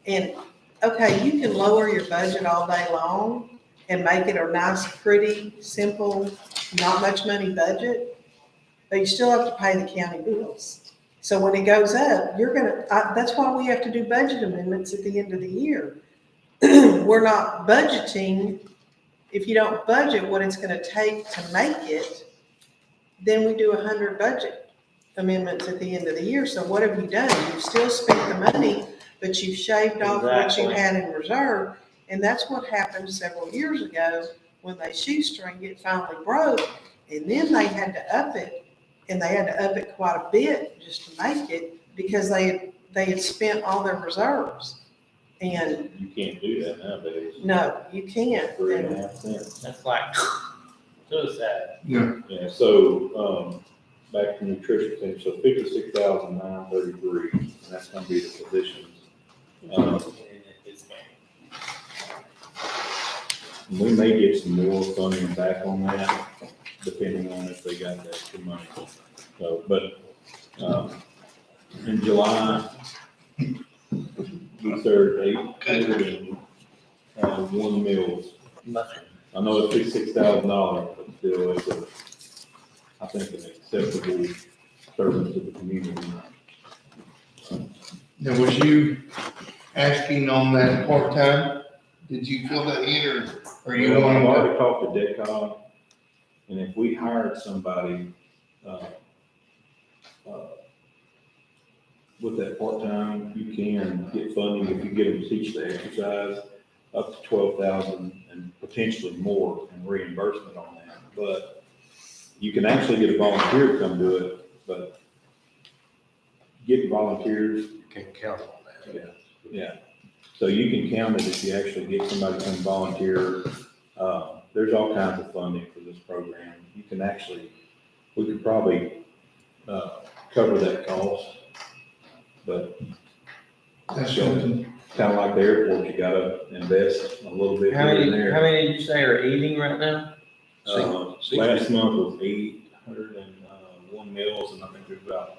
And, okay, you can lower your budget all day long and make it a nice, pretty, simple, not much money budget. but you still have to pay the county bills. So when it goes up, that's why we have to do budget amendments at the end of the year. We're not budgeting, if you don't budget what it's gonna take to make it, then we do 100 budget amendments at the end of the year. So what have you done? You've still spent the money, but you've shaved off what you Exactly. had in reserve. And that's what happened several years ago when they shoestringed it, finally broke. And then they had to up it, and they had to up it quite a bit just to make it because they had spent all their reserves. And You can't do that nowadays. no, you can't. 3.5 cents. That's like suicide. Yeah, so, back to nutrition thing, so 56,933, and that's gonna be the positions. We may get some more funding back on that, depending on if they got the extra money. So, but, in July, we served 801 meals. I know it's $56,000, but still, I think an acceptable service to the community. Now, was you asking on that part-time? Did you fill that in or you Well, want I've to? already talked to DECOG, and if we hired somebody, with that part-time, you can get funding if you get them to teach the exercise up to 12,000 and potentially more in reimbursement on that. But you can actually get a volunteer to come do it, but getting volunteers, You can't count on that. yeah. So you can count it if you actually get somebody to come volunteer. There's all kinds of funding for this program. You can actually, we could probably, cover that cost. But That's something. kind of like the airport, you gotta invest a little bit How here and many, how there. many did you say are eating right now? Last month was 801 meals, and I think there's about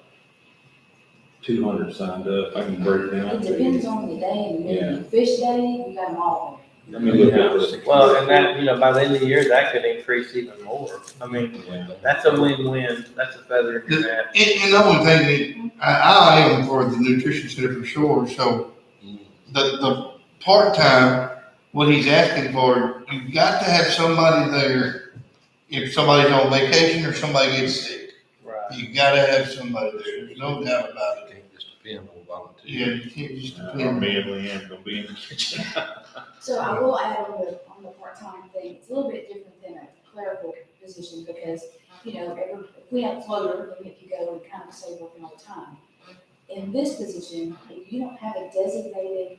200 signed up. I can break down. It depends on the day and Yeah. the fish day, we got them all. Let me look at this. Well, and that, by the end of the year, that could increase even more. I mean, Yeah. that's a win-win. That's a feather in your hat. And the only thing that, I am for the nutrition center for sure, so the part-time, what he's asking for, you've got to have somebody there. If somebody's on vacation or somebody gets sick, Right. you gotta have somebody there, there's no doubt about You it. can't just depend on volunteers. Yeah, you can't just Or depend. me and Leanne gonna be in the kitchen. So I will add on the part-time thing, it's a little bit different than a clerical position because, if we have a floater, then if you go and kind of stay working all the time. In this position, if you don't have a designated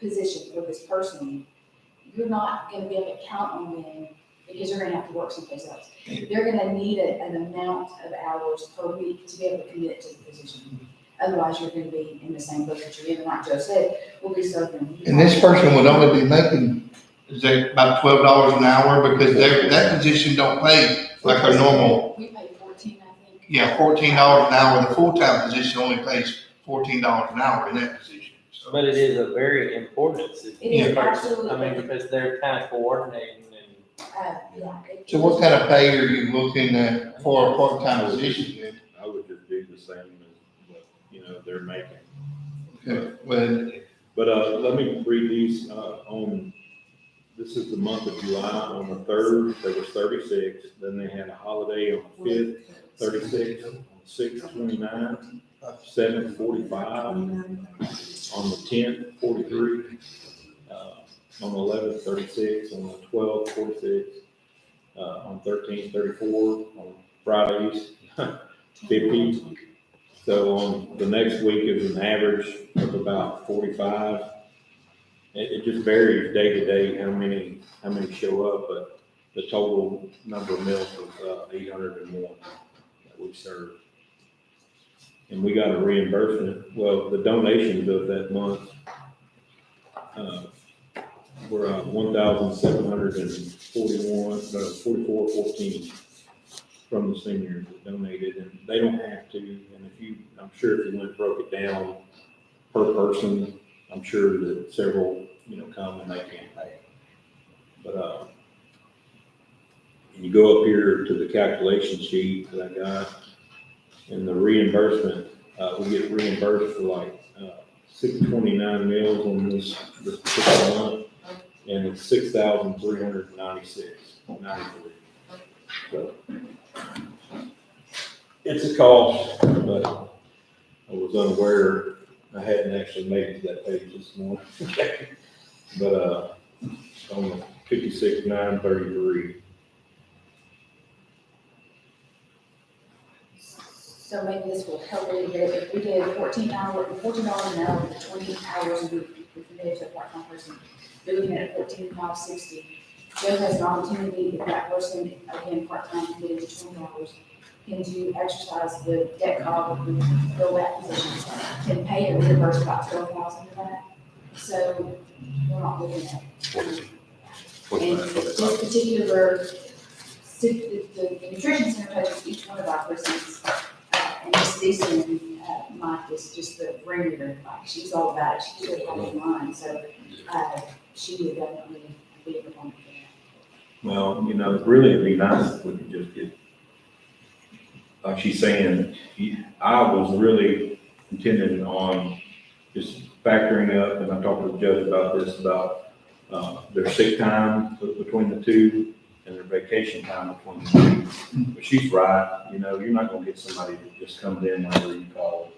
position for this person, you're not gonna be able to count on them because you're gonna have to work someplace else. They're gonna need an amount of hours per week to be able to commit to the position. Otherwise, you're gonna be in the same boat that you're in, like Joe said, we'll be serving. And this person would only be making, is that about $12 an hour, because that position don't pay like a normal, We pay 14, I think. yeah, $14 an hour, the full-time position only pays $14 an hour in that position, so. But it is a very important It is person. absolutely. I mean, because they're kind of coordinating and. Yeah. So what kind of pay are you looking at for a part-time position then? I would just do the same as what, they're making. Okay, well, But, let me read these, this is the month of July, on the 3rd, there was 36, then they had a holiday on the 5th, 36, on the 6th, 29, 7th, 45, on the 10th, 43, on the 11th, 36, on the 12th, 46, on 13th, 34, on Fridays, 50. So on the next week, it was an average of about 45. It just varies day to day how many show up, but the total number of meals was 801 that we served. And we got a reimbursement, well, the donations of that month were 1,741, 44.14 from the seniors that donated, and they don't have to. And I'm sure if you went and broke it down per person, I'm sure that several, come and they can't pay. But, you go up here to the calculation sheet that I got, and the reimbursement, we get reimbursed for like, 629 meals on this particular month, and it's 6,396.93. So, it's a cost, but I was unaware, I hadn't actually made it to that page this morning. But, on 56,933. So maybe this will help a little bit, if we did $14 an hour for 20 hours a week, if we did to a part-time person, we're looking at $14.60. Joe has an opportunity, if that person, again, part-time, committed to 20 hours, can to exercise the debt call, fill that position, can pay and reimburse about 12,000 for that. So we're not looking at. And this particular, the nutrition center touches each one of our prisons. And Miss Deason, Mike is just the ringer, like, she's all about it, she's really all in line, so, she would definitely be a proponent for that. Well, really it'd be nice if we could just get, like she's saying, I was really intending on just factoring up, and I talked to the judge about this, about, their sick time between the two and their vacation time between the two. But she's right, you're not gonna get somebody that just comes in whenever you call,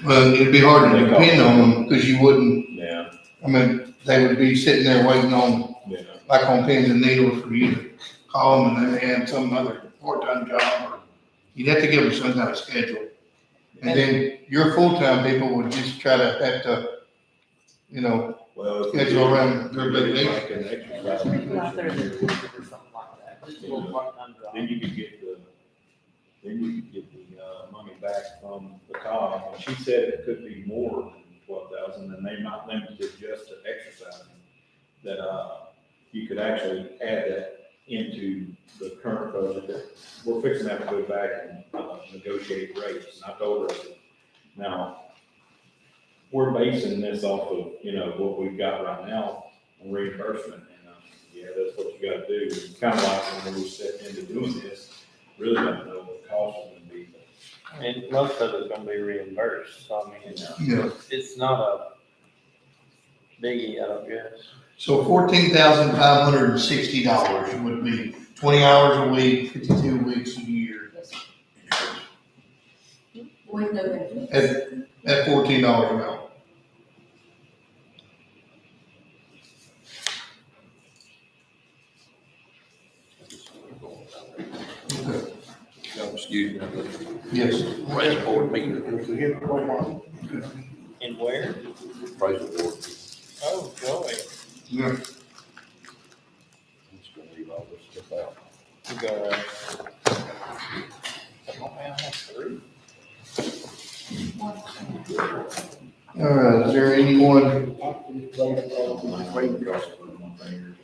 Well, it'd be hard to depend on them, because you wouldn't, Yeah, I mean, they would be sitting there waiting on, yeah. like on pins and needles for you to call them, and then they had some other part-time job, or you'd have to give them some kind of schedule. And then your full-time people would just try to have to, Well, if schedule around their big Like league. an exercise. People out there that do it or something like that, just a little part-time job. Then you could get the money back from the COG, and she said it could be more than 12,000, and they might limit it just to exercising. That, you could actually add that into the current budget, that we're fixing to have to go back and negotiate rates, and I told her, I said, now, we're basing this off of, what we've got right now on reimbursement, and, that's what you gotta do. It's kind of like when we set into doing this, really don't know what the cost is gonna be, but, And most of it's gonna be reimbursed, so I mean, Yeah. it's not a biggie, I don't guess. So $14,560 would be 20 hours a week, 52 weeks a year, With no benefits. at $14 an hour. Excuse me. Yes. Last board meeting, And where? appraisal board. Oh, joy. Yeah. I'm just gonna leave all this stuff out. You go, come on, man, that's three. All right, is there anyone, my weight cost for my finger.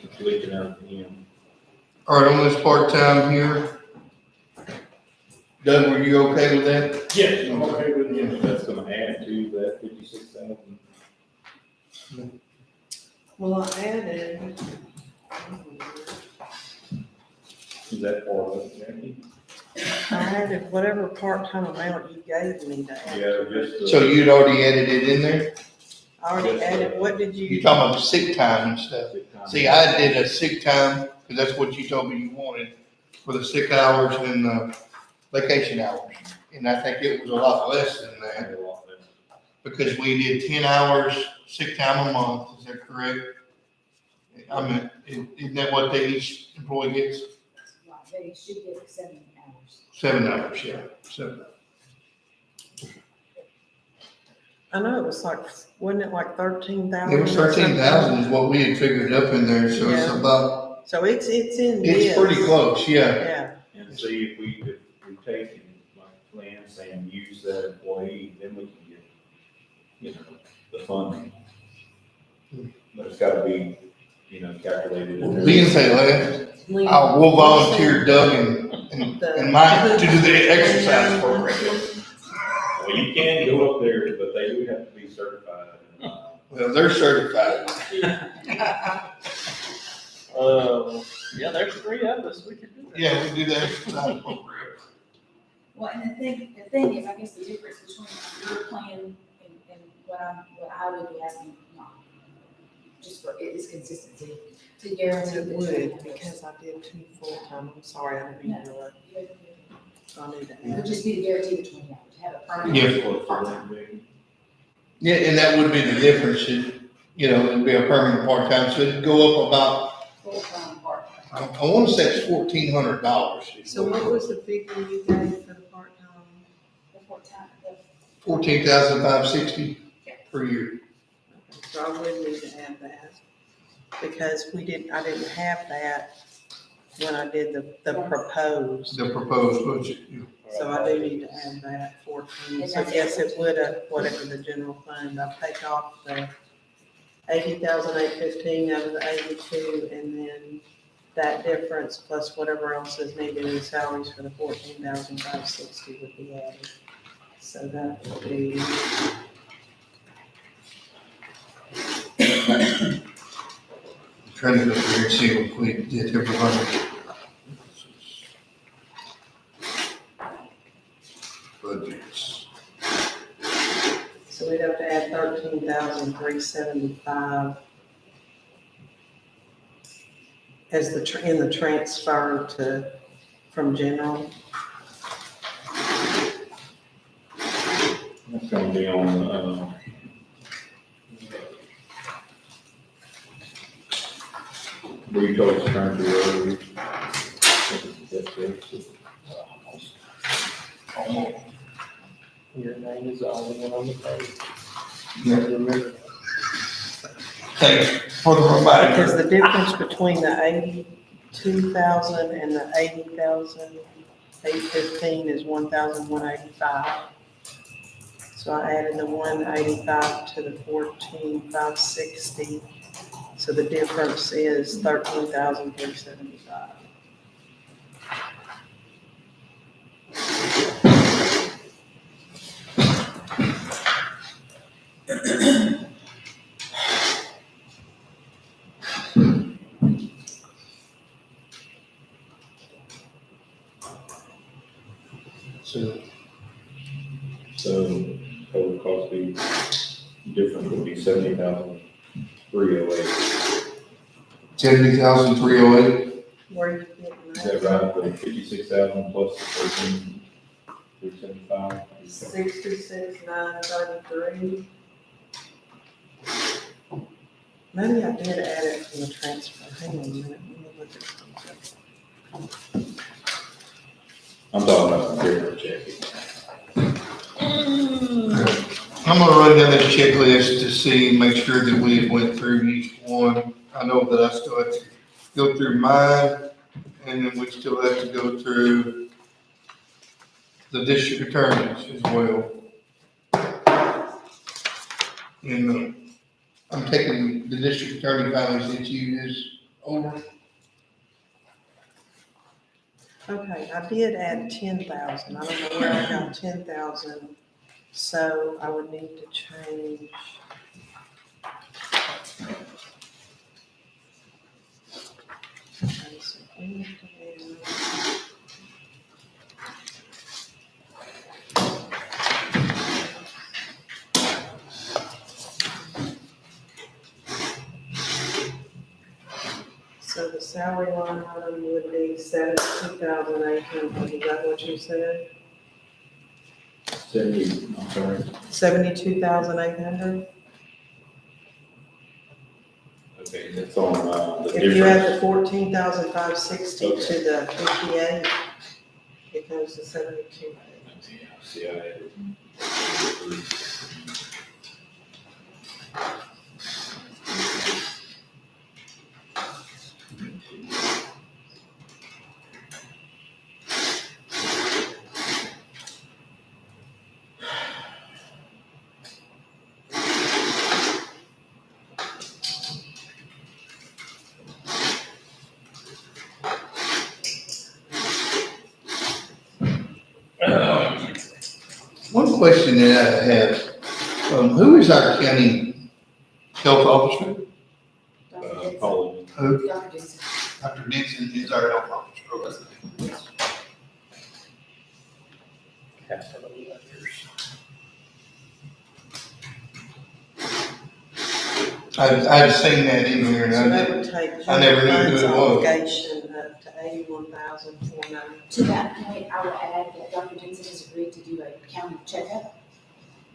It's leaking out at the end. all right, on this part-time here? Doug, were you okay with that? Yes, I'm okay with it. That's gonna add to that 56,000. Well, I added, Is that part of it, Jackie? I added whatever part-time amount you gave me to add. Yeah, just. So you'd already added it in there? I already added, what did You you? talking about sick time and stuff? See, I did a sick time, because that's what you told me you wanted, for the sick hours and the vacation hours. And I think it was a lot less than that, because we did 10 hours sick time a month, is that correct? I mean, isn't that what each employee gets? Right, they should get 7 hours. 7 hours, yeah, 7 hours. I know it was like, wasn't it like 13,000? It was 13,000 is what we had figured up in there, so it's Yeah. about, So it's in this. it's pretty close, yeah. Yeah, And see if we could, we take and like plan, saying use that employee, then we can get, the funding. But it's gotta be, calculated. in there. Being say left, we'll volunteer Doug and Mike to do the exercise program. Well, you can go up there, but they do have to be certified. Well, they're certified. Yeah, there's three of us, we could do that. Yeah, we do that expedite program. Well, and the thing is, I guess the difference between your plan and what I would be asking, not, just for, it is consistency, to guarantee. It the would, 20 because I did 2 full-time, I'm sorry, I didn't mean to interrupt. So I need to It would add. just be to guarantee the 20 hours, have a permanent. Yeah. part-time. Yeah, and that would be the difference, it'd be a permanent part-time, so it'd go up about, Full-time part-time. I wanna say it's $1,400. So what was the figure you gave for the part-time? The part-time, the 14,560 per year. So I would need to add that, because I didn't have that when I did the proposed. The proposed budget, yeah. So I do need to add that 14, so I guess it would, whatever the general fund, I'll take off the 80,815 out of the 82, and then that difference plus whatever else is needed in salaries for the 14,560 would be added. So that would be. Trying to go through and see what we did here for budget. Budgets. So we'd have to add 13,375 as in the transfer from general. That's gonna be on, where you told us to turn to the Almost. Your name is the only one on the page. Yeah. Remember. Thanks for the reminder. Because the difference between the 82,000 and the 80,815 is 1,185. So I added the 185 to the 14,560. So the difference is 13,375. So total cost be different, would be 70,308. 70,308. Where are you getting Is that? that right, the 56,000 plus the 13,375? 66,933. Maybe I did add it from the transfer. Hang on a minute, let me look at something. I'm talking about the payroll check. I'm gonna run down this checklist to see, make sure that we went through each one. I know that I still have to go through mine, and then we still have to go through the district attorneys as well. And I'm taking the district attorney values that you use over. Okay, I did add 10,000. I don't know where I got 10,000. So I would need to change. Okay, so we need to add- So the salary line item would be 72,800. Is that what you said? 70, I'm sorry. 72,800? Okay, that's on, the If you add difference. the 14,560 to the 58, it goes to 72. See, I added. One question that I have, who is our county health officer? Dr. Dixon. Paul, Who? Dr. Dixon. Dr. Dixon is our health officer. I've seen that in here, and So that would take I never knew who funds it was. obligation up to 81,490. To that point, I would add that Dr. Dixon has agreed to do a county checkup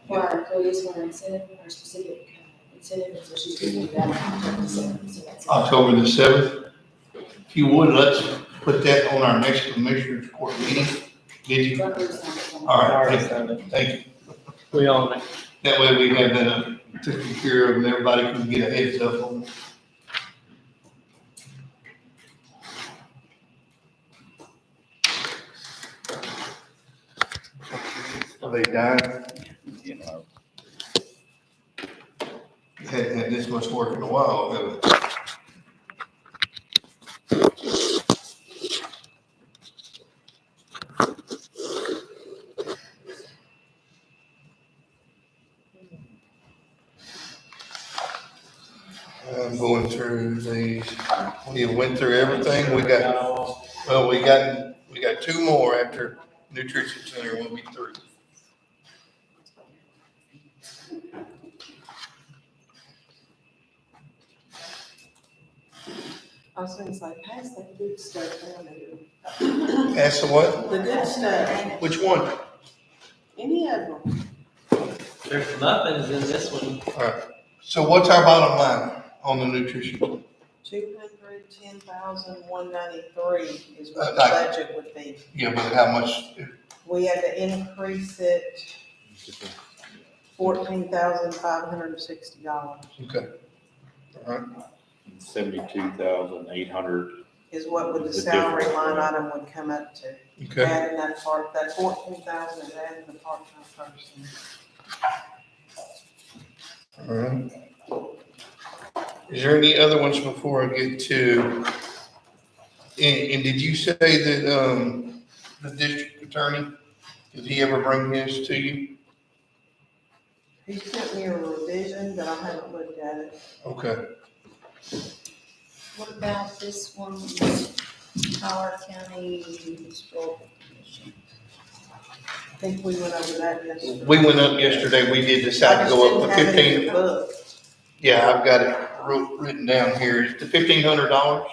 for our employees for our incentive, our specific incentive, and so she's going to do that on October 7th, so that's. October the 7th. If you would, let's put that on our next commissioners court meeting. Did you? All right, thank you. We own it. That way we have that taken care of and everybody can get a heads up on it. Are they dying? You know, Hadn't had this much work in a while, have it? I'm going through these, we went through everything, we got, well, we got two more after nutrition center, we'll be through. I was gonna say, pass that good stuff down there. That's the what? The good stuff, Which one? any of them. There's nothing's in this one. Alright, so what's our bottom line on the nutrition? 210,193 is what the Like- budget would be. Yeah, but how much, We had to increase it $14,560 okay. Alright, 72,800. is what would the The salary difference, line right. item would come up to. okay. Adding that 14,000 is adding the part-time person. Alright. Is there any other ones before I get to, and did you say that, the district attorney, did he ever bring this to you? He sent me a revision, but I haven't looked at it. Okay, What about this one, Howard County Historical Commission? I think we went over that yesterday. we went up yesterday, we did decide to go up to I just didn't have it in 15, the book. yeah, I've got it written down here, is the $1,500?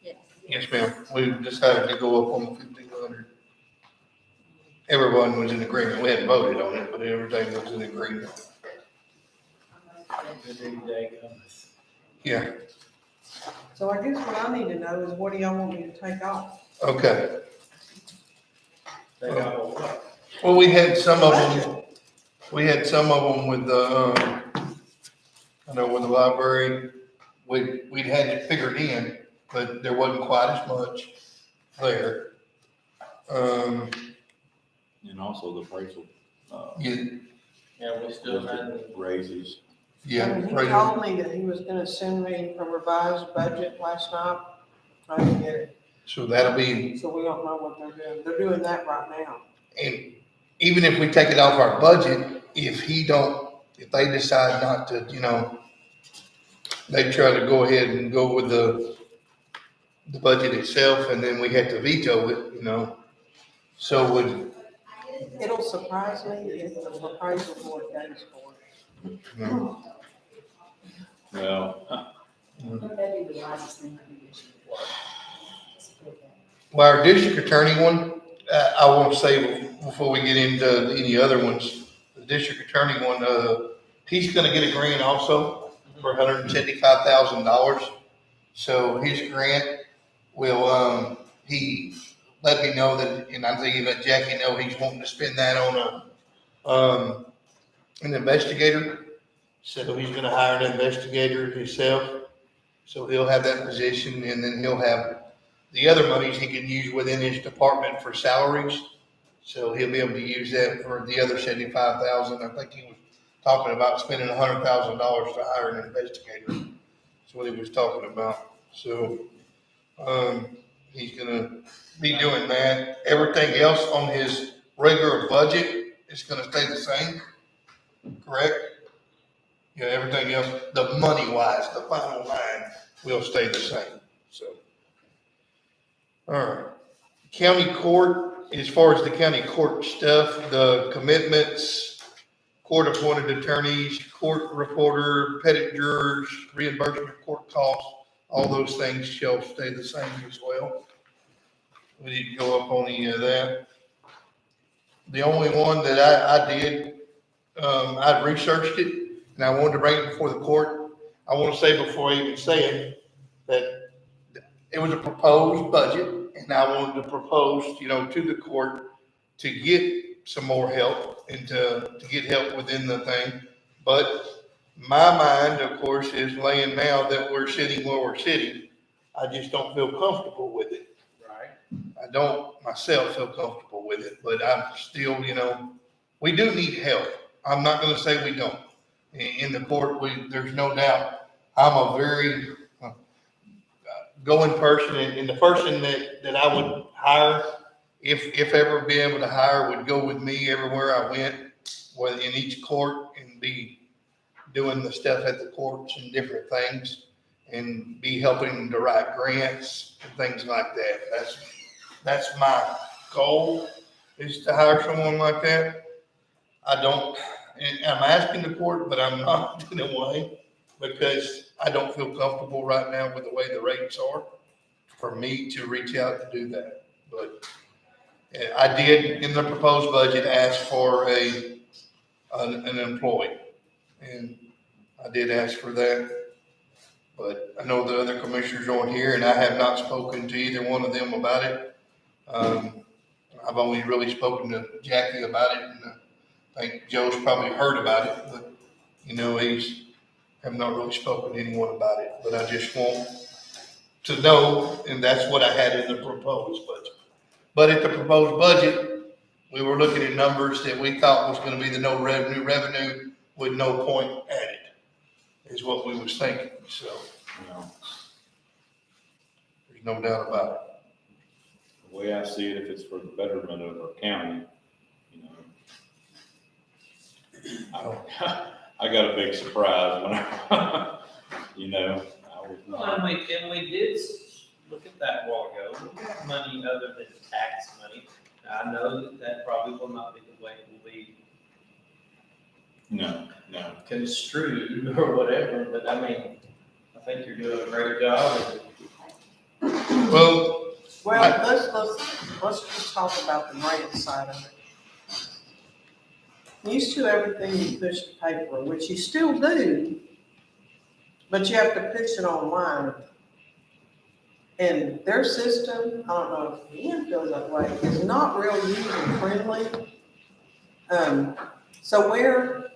Yes. Yes, ma'am, we decided to go up on the 1,500. Everyone was in agreement, we hadn't voted on it, but everything was in agreement. Yeah, So I guess what I need to know is what do y'all want me to take off? okay. Well, we had some of them, with the, I know with the library, we'd had it figured in, but there wasn't quite as much there. And also the appraisal, Yeah, Yeah, we still had. raises. yeah, He right. called me that he was gonna send me a revised budget last night. I didn't get it, So that'll be, so we don't know what they're doing. They're doing that right now. and even if we take it off our budget, if they decide not to, they try to go ahead and go with the budget itself, and then we have to veto it. So It'll surprise me if the appraisal board goes for it. Well, That'd be the wisest thing to do. Let's put that. well, our district attorney one, I won't say before we get into any other ones, the district attorney one, he's gonna get a grant also for $175,000. So his grant will, he let me know that, and I'm thinking let Jackie know he's wanting to spend that on an investigator. So he's gonna hire an investigator himself. So he'll have that position, and then he'll have the other monies he can use within his department for salaries. So he'll be able to use that for the other 75,000. I think he was talking about spending $100,000 to hire an investigator. That's what he was talking about. So, he's gonna be doing that. Everything else on his regular budget is gonna stay the same, correct? Yeah, everything else, the money wise, the final line will stay the same, so. All right. County court, as far as the county court stuff, the commitments, court appointed attorneys, court reporter, pettit jurors, reimbursement court costs, all those things shall stay the same as well. We need to go up on any of that. The only one that I did, I researched it and I wanted to bring it before the court. I want to say before I even say it, that it was a proposed budget and I wanted to propose, to the court to get some more help and to get help within the thing. But my mind, of course, is laying now that we're sitting where we're sitting. I just don't feel comfortable with it. Right. I don't myself feel comfortable with it, but I'm still, we do need help. I'm not gonna say we don't. In the court, there's no doubt, I'm a very going person, and the person that I would hire, if ever be able to hire, would go with me everywhere I went, whether in each court, and be doing the stuff at the courts and different things, and be helping to write grants and things like that. That's my goal, is to hire someone like that. And I'm asking the court, but I'm not in a way, because I don't feel comfortable right now with the way the rates are for me to reach out to do that. But I did, in the proposed budget, ask for an employee, and I did ask for that. But I know the other commissioners on here, and I have not spoken to either one of them about it. I've only really spoken to Jackie about it, and I think Joe's probably heard about it, but have not really spoken to anyone about it. But I just want to know, and that's what I had in the proposed budget. But at the proposed budget, we were looking at numbers that we thought was going to be the no revenue with no point added, is what we was thinking. So, there's no doubt about it. The way I see it, if it's for the betterment of our county, I got a big surprise when I was Well, and we did look at that a while ago. We got money other than tax money. I know that probably will not be the way it will be No. construed or whatever, but I think you're doing a great job. Well, let's just talk about the grant side of it. Used to everything you push to paper, which you still do, but you have to push it online. And their system, I don't know if Ian feels that way, is not real user friendly. So where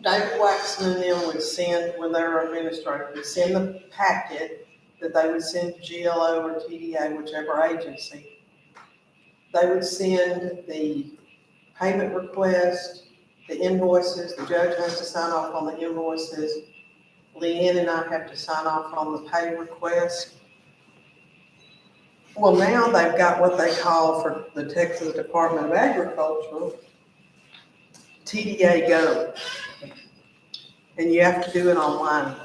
David Waxman and them would send, when they were administrator, would send the packet that they would send to GLO or TDA, whichever agency. They would send the payment request, the invoices, the judge has to sign off on the invoices. Leanne and I have to sign off on the pay request. Well, now they've got what they call, for the Texas Department of Agriculture, TDA Go. And you have to do it online.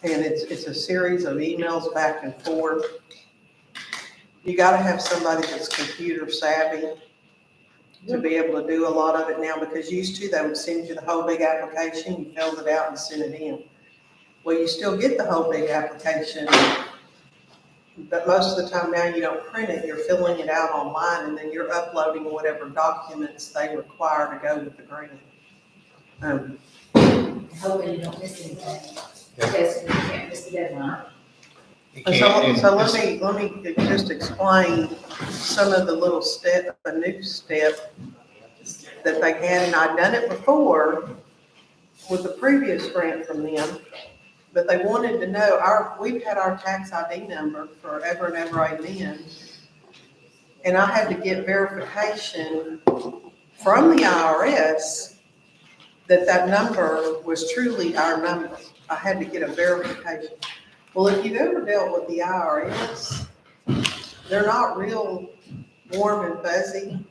And it's a series of emails back and forth. You gotta have somebody that's computer savvy to be able to do a lot of it now, because used to, they would send you the whole big application, you filled it out and sent it in. Well, you still get the whole big application, but most of the time now you don't print it, you're filling it out online, and then you're uploading whatever documents they require to go with the grant. Hoping you don't miss anything, because you can't miss the deadline. you So can't, let me just explain some of the little a new step that they had, and I'd done it before with the previous grant from them, but they wanted to know, we've had our tax ID number forever and ever, amen. And I had to get verification from the IRS that number was truly our number. I had to get a verification. Well, if you've ever dealt with the IRS, they're not real warm and fuzzy.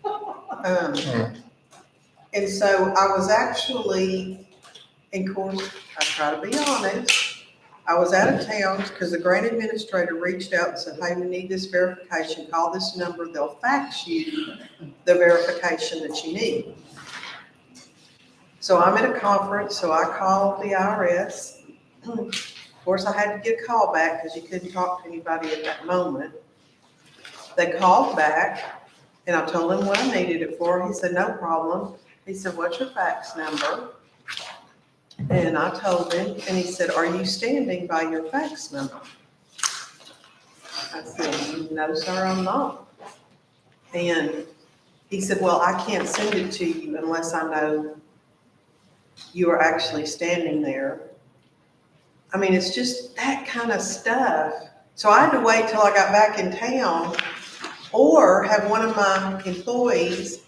And so I was actually, of course, I try to be honest, I was out of town because the grant administrator reached out and said, hey, we need this verification. Call this number. They'll fax you the verification that you need. So I'm at a conference, so I called the IRS. Of course, I had to get a call back because you couldn't talk to anybody at that moment. They called back and I told him what I needed it for. He said, no problem. He said, what's your fax number? And I told him, and he said, are you standing by your fax number? I said, no, sir, I'm not. And he said, well, I can't send it to you unless I know you are actually standing there. I mean, it's just that kind of stuff. So I had to wait till I got back in town or have one of my employees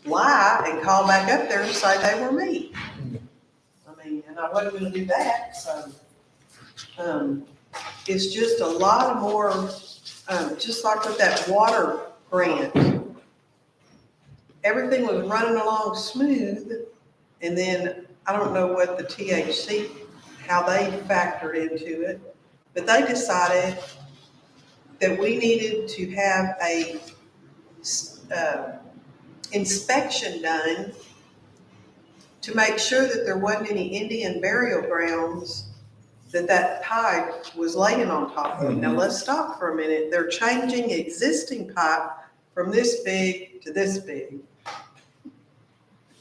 lie and call back up there and say they were me. I mean, and I wasn't gonna do that, so, it's just a lot of more, just like with that water grant. Everything was running along smooth, and then I don't know what the THC, how they factored into it, but they decided that we needed to have a, inspection done to make sure that there wasn't any Indian burial grounds that pipe was laying on top of. Now, let's stop for a minute. They're changing existing pipe from this big to this big.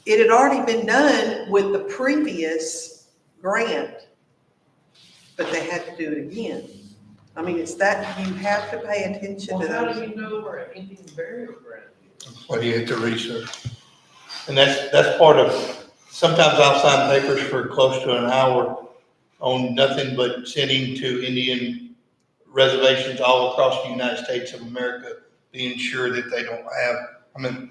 It had already been done with the previous grant, but they had to do it again. I mean, it's that, you have to pay attention to Well, how those. do you know where an Indian burial ground is? What do you have to research? And that's part of, sometimes I'll sign papers for close to an hour on nothing but sending to Indian reservations all across the United States of America, being sure that they don't have, I mean,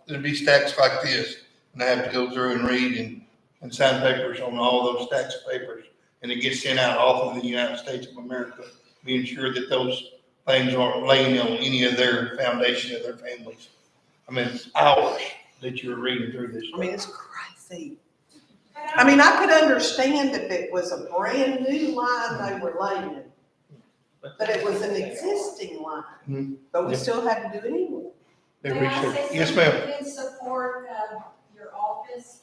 there'd be stacks like this, and I have to go through and read and sign papers on all those stacks of papers. And it gets sent out all of the United States of America, being sure that those things aren't laying on any of their foundation of their families. I mean, it's hours that you're reading through this. I mean, it's crazy. I mean, I could understand if it was a brand new line they were laying, but it was an existing line, but we still had to do it anyway. They May I research. say Yes, something ma'am. in support of your office?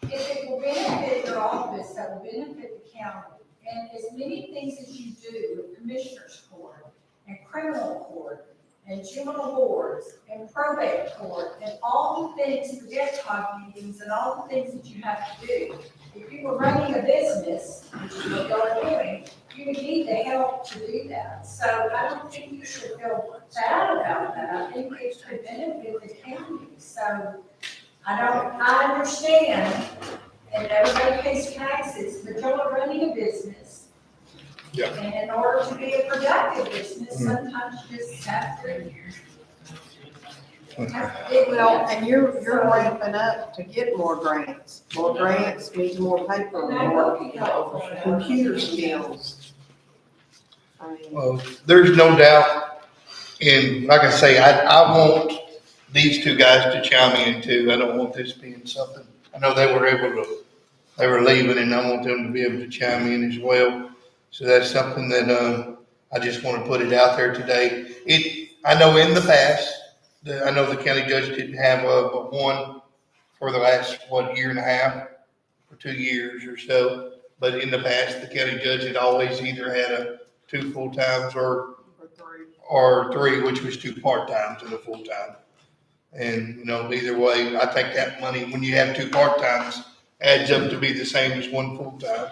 If it will benefit your office, that will benefit the county. And as many things as you do with commissioners court and criminal court and juvenile boards and probate court and all the things, the debt cog meetings and all the things that you have to do. If you were running a business, which is what you're doing, you would need the help to do that. So I don't think you should feel bad about that. I think it could benefit the county. So I understand, and everybody pays taxes, but you're running a business. Yeah. And in order to be a productive business, sometimes you just have to. Well, and you're ramping up to get more grants. More grants means more paper, And I more hope you don't. computer skills. I mean, Well, there's no doubt, and like I say, I want these two guys to chime in too. I don't want this being something, I know they were leaving, and I want them to be able to chime in as well. So that's something that, I just want to put it out there today. I know in the past, I know the county judge didn't have but one for the last, year and a half, or 2 years or so. But in the past, the county judge had always either had 2 full-times or three, which was 2 part-times and a full-time. And, either way, I think that money, when you have 2 part-times, adds up to be the same as 1 full-time.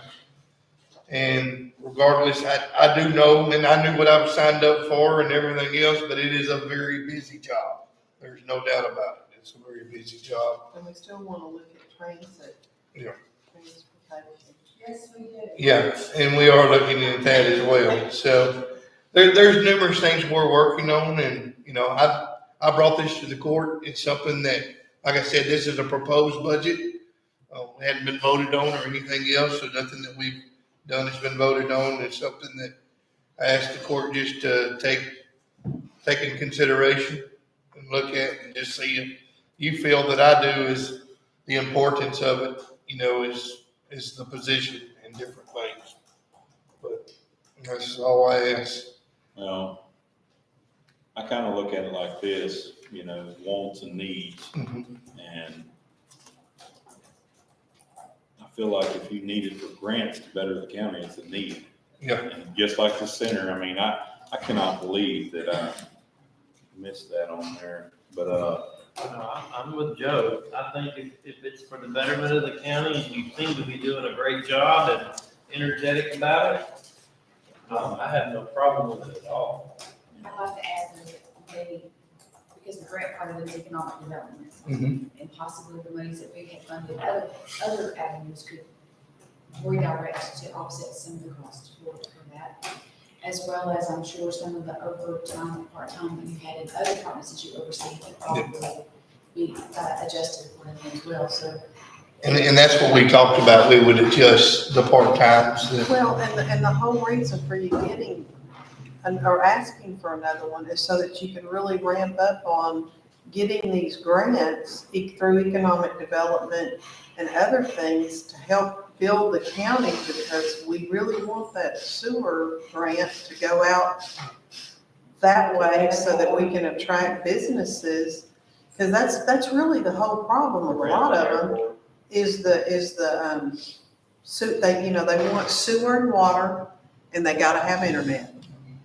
And regardless, I do know, and I knew what I was signed up for and everything else, but it is a very busy job. There's no doubt about it. It's a very busy job. and we still want to look at transit. Yeah. Transportation. Yes, we do. Yeah, and we are looking at that as well. So there's numerous things we're working on, and, I brought this to the court. It's something that, like I said, this is a proposed budget. It hadn't been voted on or anything else, so nothing that we've done has been voted on. It's something that I asked the court just to take in consideration and look at and just see if you feel that I do is the importance of it, is the position and different things. That's all I ask. Well, I kind of look at it like this, you know, wants and needs. Mhm. And I feel like if you need it for grants to better the county, it's a need. Yeah. And just like the center, I mean, I cannot believe that I missed that on there. But, No, I'm with Joe. I think if it's for the betterment of the county and you seem to be doing a great job and energetic about it, I have no problem with it at all. I'd like to add that maybe, because the grant part of it is economic development. Mhm. And possibly the monies that we have funded, other avenues could redirect to offset some of the costs for that. As well as I'm sure some of the overtime, part-time that you had in other departments that you oversee could probably be adjusted accordingly as well, so. And that's what we talked about. We would adjust the part-times. Well, and the whole reason for you getting, or asking for another one is so that you can really ramp up on getting these grants through economic development and other things to help build the county, because we really want that sewer grant to go out that way so that we can attract businesses. Because that's really the whole problem of a lot of them, is they want sewer and water, and they gotta have internet.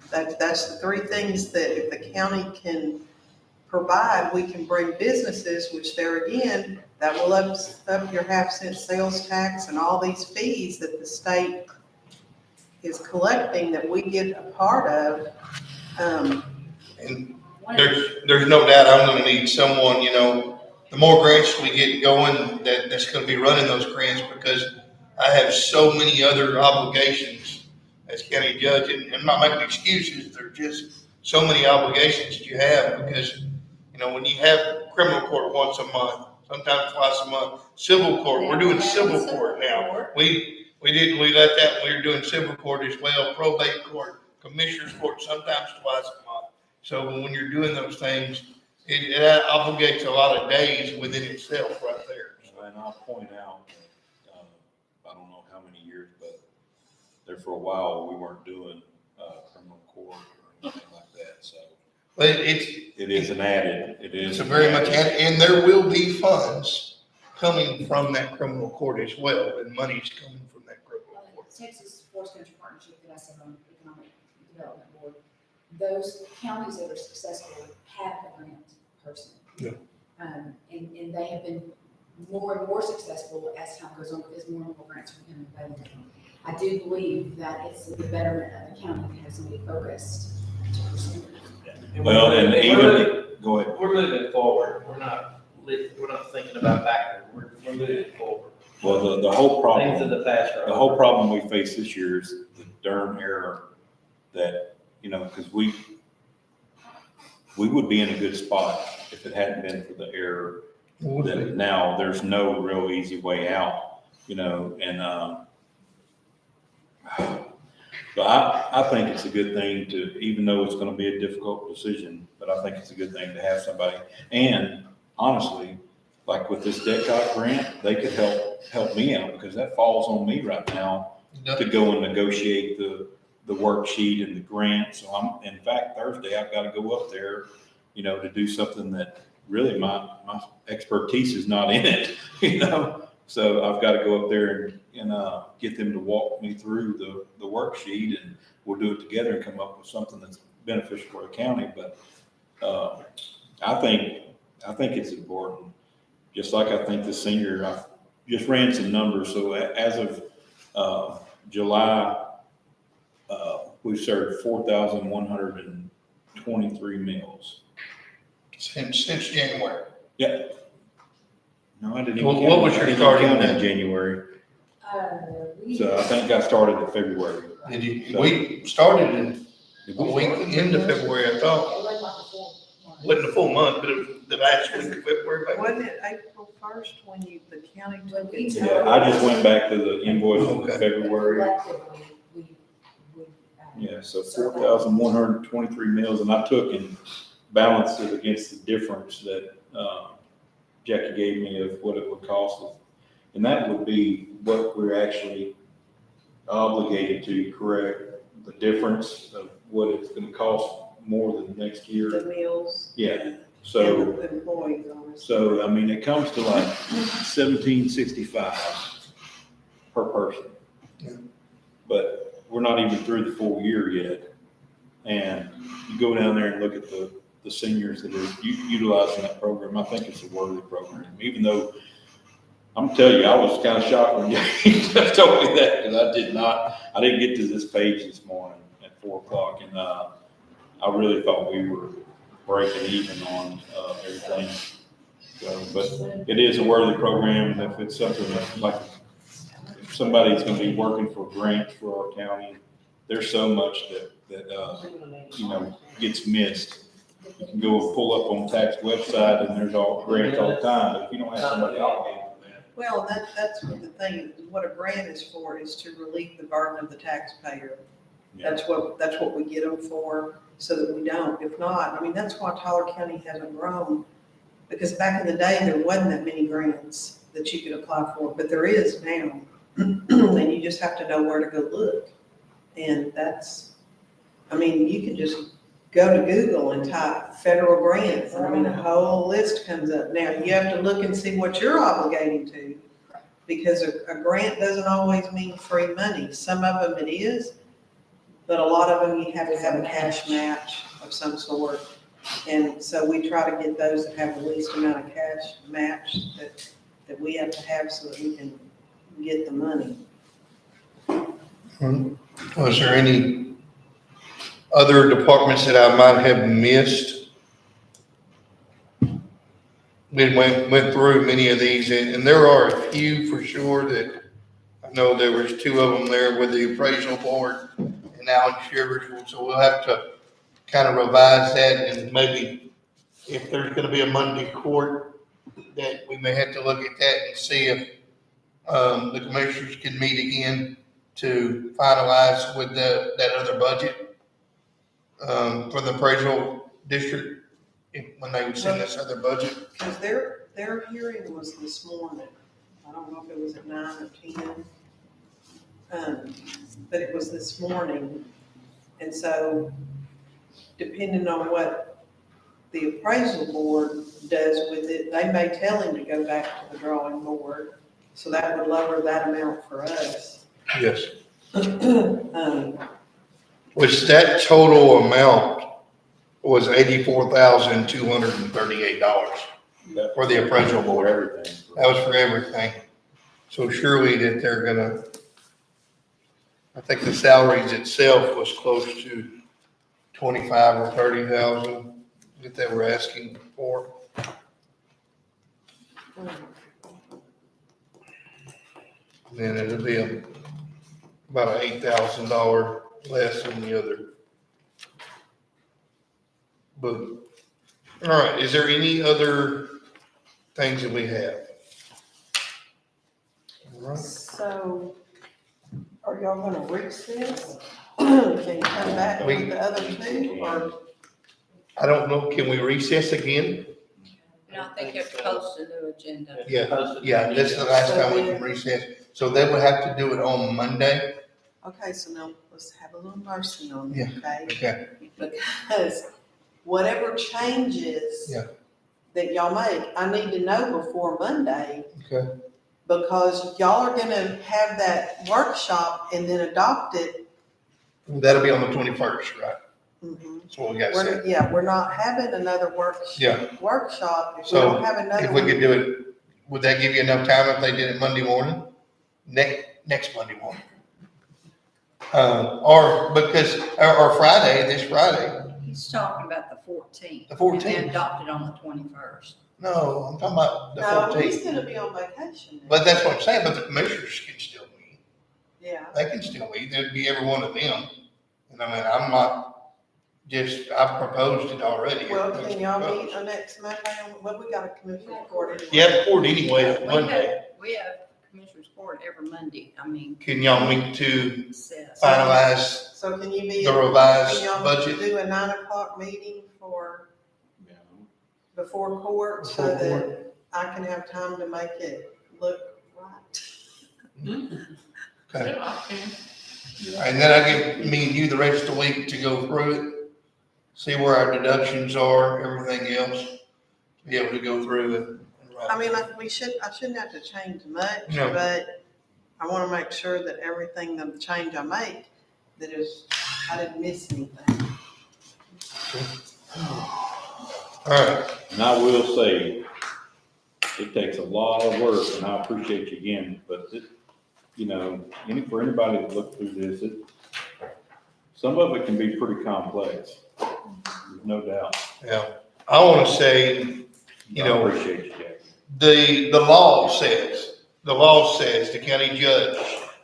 That's the three things that if the county can provide, we can bring businesses, which there again, that will up your half-cent sales tax and all these fees that the state is collecting that we get a part of. And there's no doubt I'm gonna need someone, the more grants we get going, that's gonna be running those grants, because I have so many other obligations as county judge, and I'm not making excuses, there's just so many obligations that you have, because, when you have criminal court once a month, sometimes twice a month, civil court, we're doing civil court now. We let that, we were doing civil court as well, probate court, commissioner's court, sometimes twice a month. So when you're doing those things, it obligates a lot of days within itself right there. and I'll point out, I don't know how many years, but there for a while, we weren't doing, criminal court or anything like that, so. But It is an added, it's a very much, and there will be funds coming from that criminal court as well, and money's coming from that criminal court. Texas Forest Country Partnership that I said on the Economic Development Board, those counties that are successful have a grant person. Yeah. And they have been more and more successful as time goes on, because more and more grants are becoming available. I do believe that it's the betterment of the county that has to be focused to pursue. Well, and even, go ahead. We're moving forward. We're not thinking about backward. We're moving forward. Well, the whole problem. Things of the past are The whole problem we face this year is the darn error that, because we would be in a good spot if it hadn't been for the error. That now there's no real easy way out, but I think it's a good thing to, even though it's gonna be a difficult decision, but I think it's a good thing to have somebody. And honestly, like with this DECOG grant, they could help me out, because that falls on me right now to go and negotiate the worksheet and the grant. So in fact, Thursday, I've got to go up there, to do something that really my expertise is not in it, So I've got to go up there and get them to walk me through the worksheet, and we'll do it together and come up with something that's beneficial for the county. But I think it's important. Just like I think the senior, I just ran some numbers. So as of July, we've served 4,123 meals. Since January. Yeah. No, I didn't even. What was your starting in date? January? We- So I think I started in February. We started in a week into February, I thought. It wasn't like a full month. Wasn't a full month, but it was the last week of February. maybe. Wasn't it April 1st when the county took it? Yeah, I just went back to the invoice from Okay. February. Collectively, we. Yeah, so 4,123 meals, and I took and balanced it against the difference that Jackie gave me of what it would cost us. And that would be what we're actually obligated to, correct, the difference of what it's gonna cost more than next The year. meals. Yeah, so, And the employees, honestly. so, I mean, it comes to like 1765 per person. Yeah. But we're not even through the full year yet. And you go down there and look at the seniors that are utilizing that program, I think it's a worthy program, even though I'm telling you, I was kind of shocked when you told me that, because I didn't get to this page this morning at 4:00, and, I really thought we were breaking even on, everything. So, but it is a worthy program, and if it's something that, like, if somebody's gonna be working for grants for our county, there's so much that gets missed. You can go pull up on tax website, and there's all grants all the time, but if you don't have somebody obligated for that. Well, that's what the thing, what a grant is for, is to relieve the burden of the taxpayer. That's what we get them for, so that we don't. If not, I mean, that's why Tyler County hasn't grown, because back in the day, there wasn't that many grants that you could apply for, but there is now. And you just have to know where to go look. And I mean, you can just go to Google and type federal grants, and I mean, a whole list comes up. Now, you have to look and see what you're obligating to, because a grant doesn't always mean free money. Some of them it is, but a lot of them you have to have a cash match of some sort. And so we try to get those that have the least amount of cash match that we have to have, so that we can get the money. Was there any other departments that I might have missed? We went through many of these, and there are a few for sure that I know there was two of them there with the appraisal board and Alan Shivers. So we'll have to kind of revise that, and maybe if there's gonna be a Monday court, that we may have to look at that and see if the commissioners can meet again to finalize with that other budget for the appraisal district, when they would send us other budget. Because their hearing was this morning. I don't know if it was at 9 or 10. But it was this morning. And so depending on what the appraisal board does with it, they may tell him to go back to the drawing board. So that would lower that amount for us. Yes. Um, Which that total amount was $84,238 for the appraisal For board. everything. That was for everything. So surely that they're gonna, I think the salaries itself was close to 25 or 30,000 that they were asking for. Then it'll be about $8,000 less than the other. But, all right, is there any other things that we have? All right. So are y'all gonna recess? Can you come back with the other two, or? I don't know, can we recess again? And I think you have to post a new agenda. Yeah, this is the last time we can recess. So they would have to do it on Monday? Okay, so now let's have a little mercy on Yeah. me, okay? Okay. Because whatever changes Yeah. that y'all make, I need to know before Monday, Okay. because y'all are gonna have that workshop and then adopt it. That'll be on the 21st, right? Mhm. That's what we got set. We're not having another Yeah. workshop. If we So, don't have another If we one. could do it, would that give you enough time if they did it Monday morning? Next Monday morning? Or because, or Friday, this Friday? He's talking about the 14th. The 14th. And then adopted on the 21st. No, I'm talking about the No, he's 14th. gonna be on vacation then. But that's what I'm saying, but the commissioners can still meet. Yeah. They can still meet, there'd be every one of them. And I mean, I'm not, I've proposed it already. Well, can y'all meet on next Monday? Well, we got a commission court anyway. You have court anyway on Monday. We have Commissioners Court every Monday. I mean, Can y'all meet to it says. finalize So can you be, the can revised y'all budget? do a 9 o'clock meeting Yeah. before court, so Before that I can have time to make it look right? Okay. And then I give me and you the rest of the week to go through it, see where our deductions are, everything else, be able to go through it. I mean, I shouldn't have to change much, No. but I wanna make sure that everything, the change I make, I didn't miss anything. All right, And I will say, it takes a lot of work, and I appreciate you again, but it, you know, for anybody to look through this, some of it can be pretty complex, there's no doubt. yeah. I wanna say, you I know, appreciate you, Jackie. the law says the county judge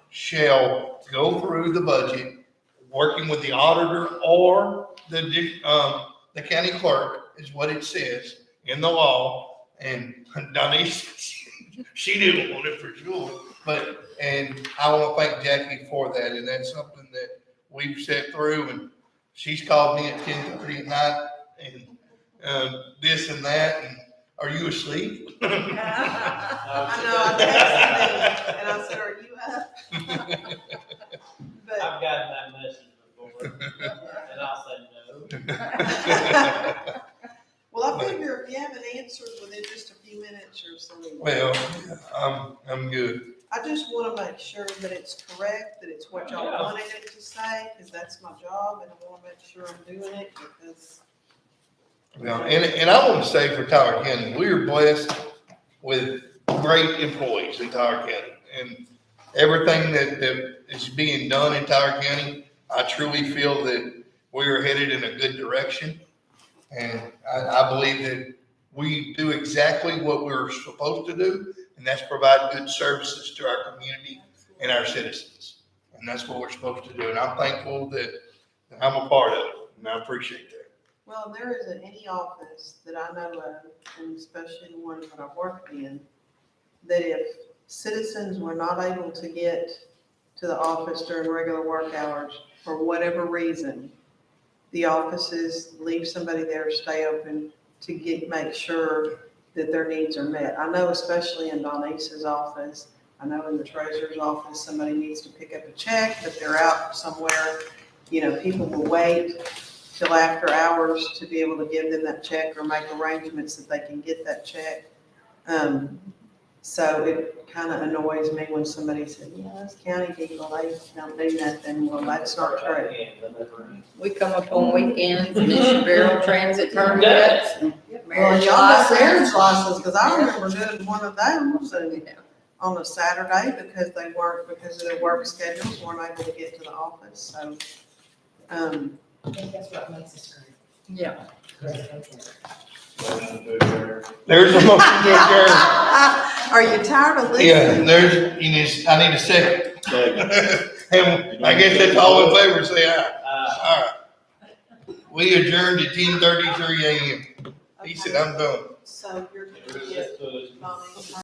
shall go through the budget, working with the auditor or the county clerk is what it says in the law. And Donnie, she didn't want it for sure, and I want to thank Jackie for that. And that's something that we've set through, and she's called me at 10:30 at night and this and that, and are you asleep? I know, I texted them, and I said, are you up? But, I've gotten that message before, and I'll say no. well, I figure if you haven't answered within just a few minutes or so. Well, I'm good. I just wanna make sure that it's correct, that it's what y'all Yeah. wanted it to say, cause that's my job, and I wanna make sure I'm doing it, because. Well, and I want to say for Tyler County, we are blessed with great employees in Tyler County. And everything that is being done in Tyler County, I truly feel that we are headed in a good direction. And I believe that we do exactly what we're supposed to do, and that's provide good services to our community and our citizens. And that's what we're supposed to do. And I'm thankful that I'm a part of it, and I appreciate that. Well, there isn't any office that I know of, and especially the ones that I've worked in, that if citizens were not able to get to the office during regular work hours, for whatever reason, the offices leave somebody there, stay open to make sure that their needs are met. I know especially in Donice's office, I know in the treasurer's office, somebody needs to pick up a check, but they're out somewhere, people will wait till after hours to be able to give them that check or make arrangements that they can get that check. So it kind of annoys me when somebody says, those county people, they don't do nothing. Well, that's not true. We come up on weekends and it's Bureau Transit permits and Well, marriage y'all got license. marriage license, because I remember doing one of those on a Saturday because of their work schedules, weren't able to get to the office, so. I think that's what makes us great. Yeah. There's a motion to adjourn. Are you tired of Yeah, listening? I need a second. And I guess that's all in favor, say aye. All right. We adjourned at 10:33 a.m. He said, I'm done. So you're gonna get Bonnie.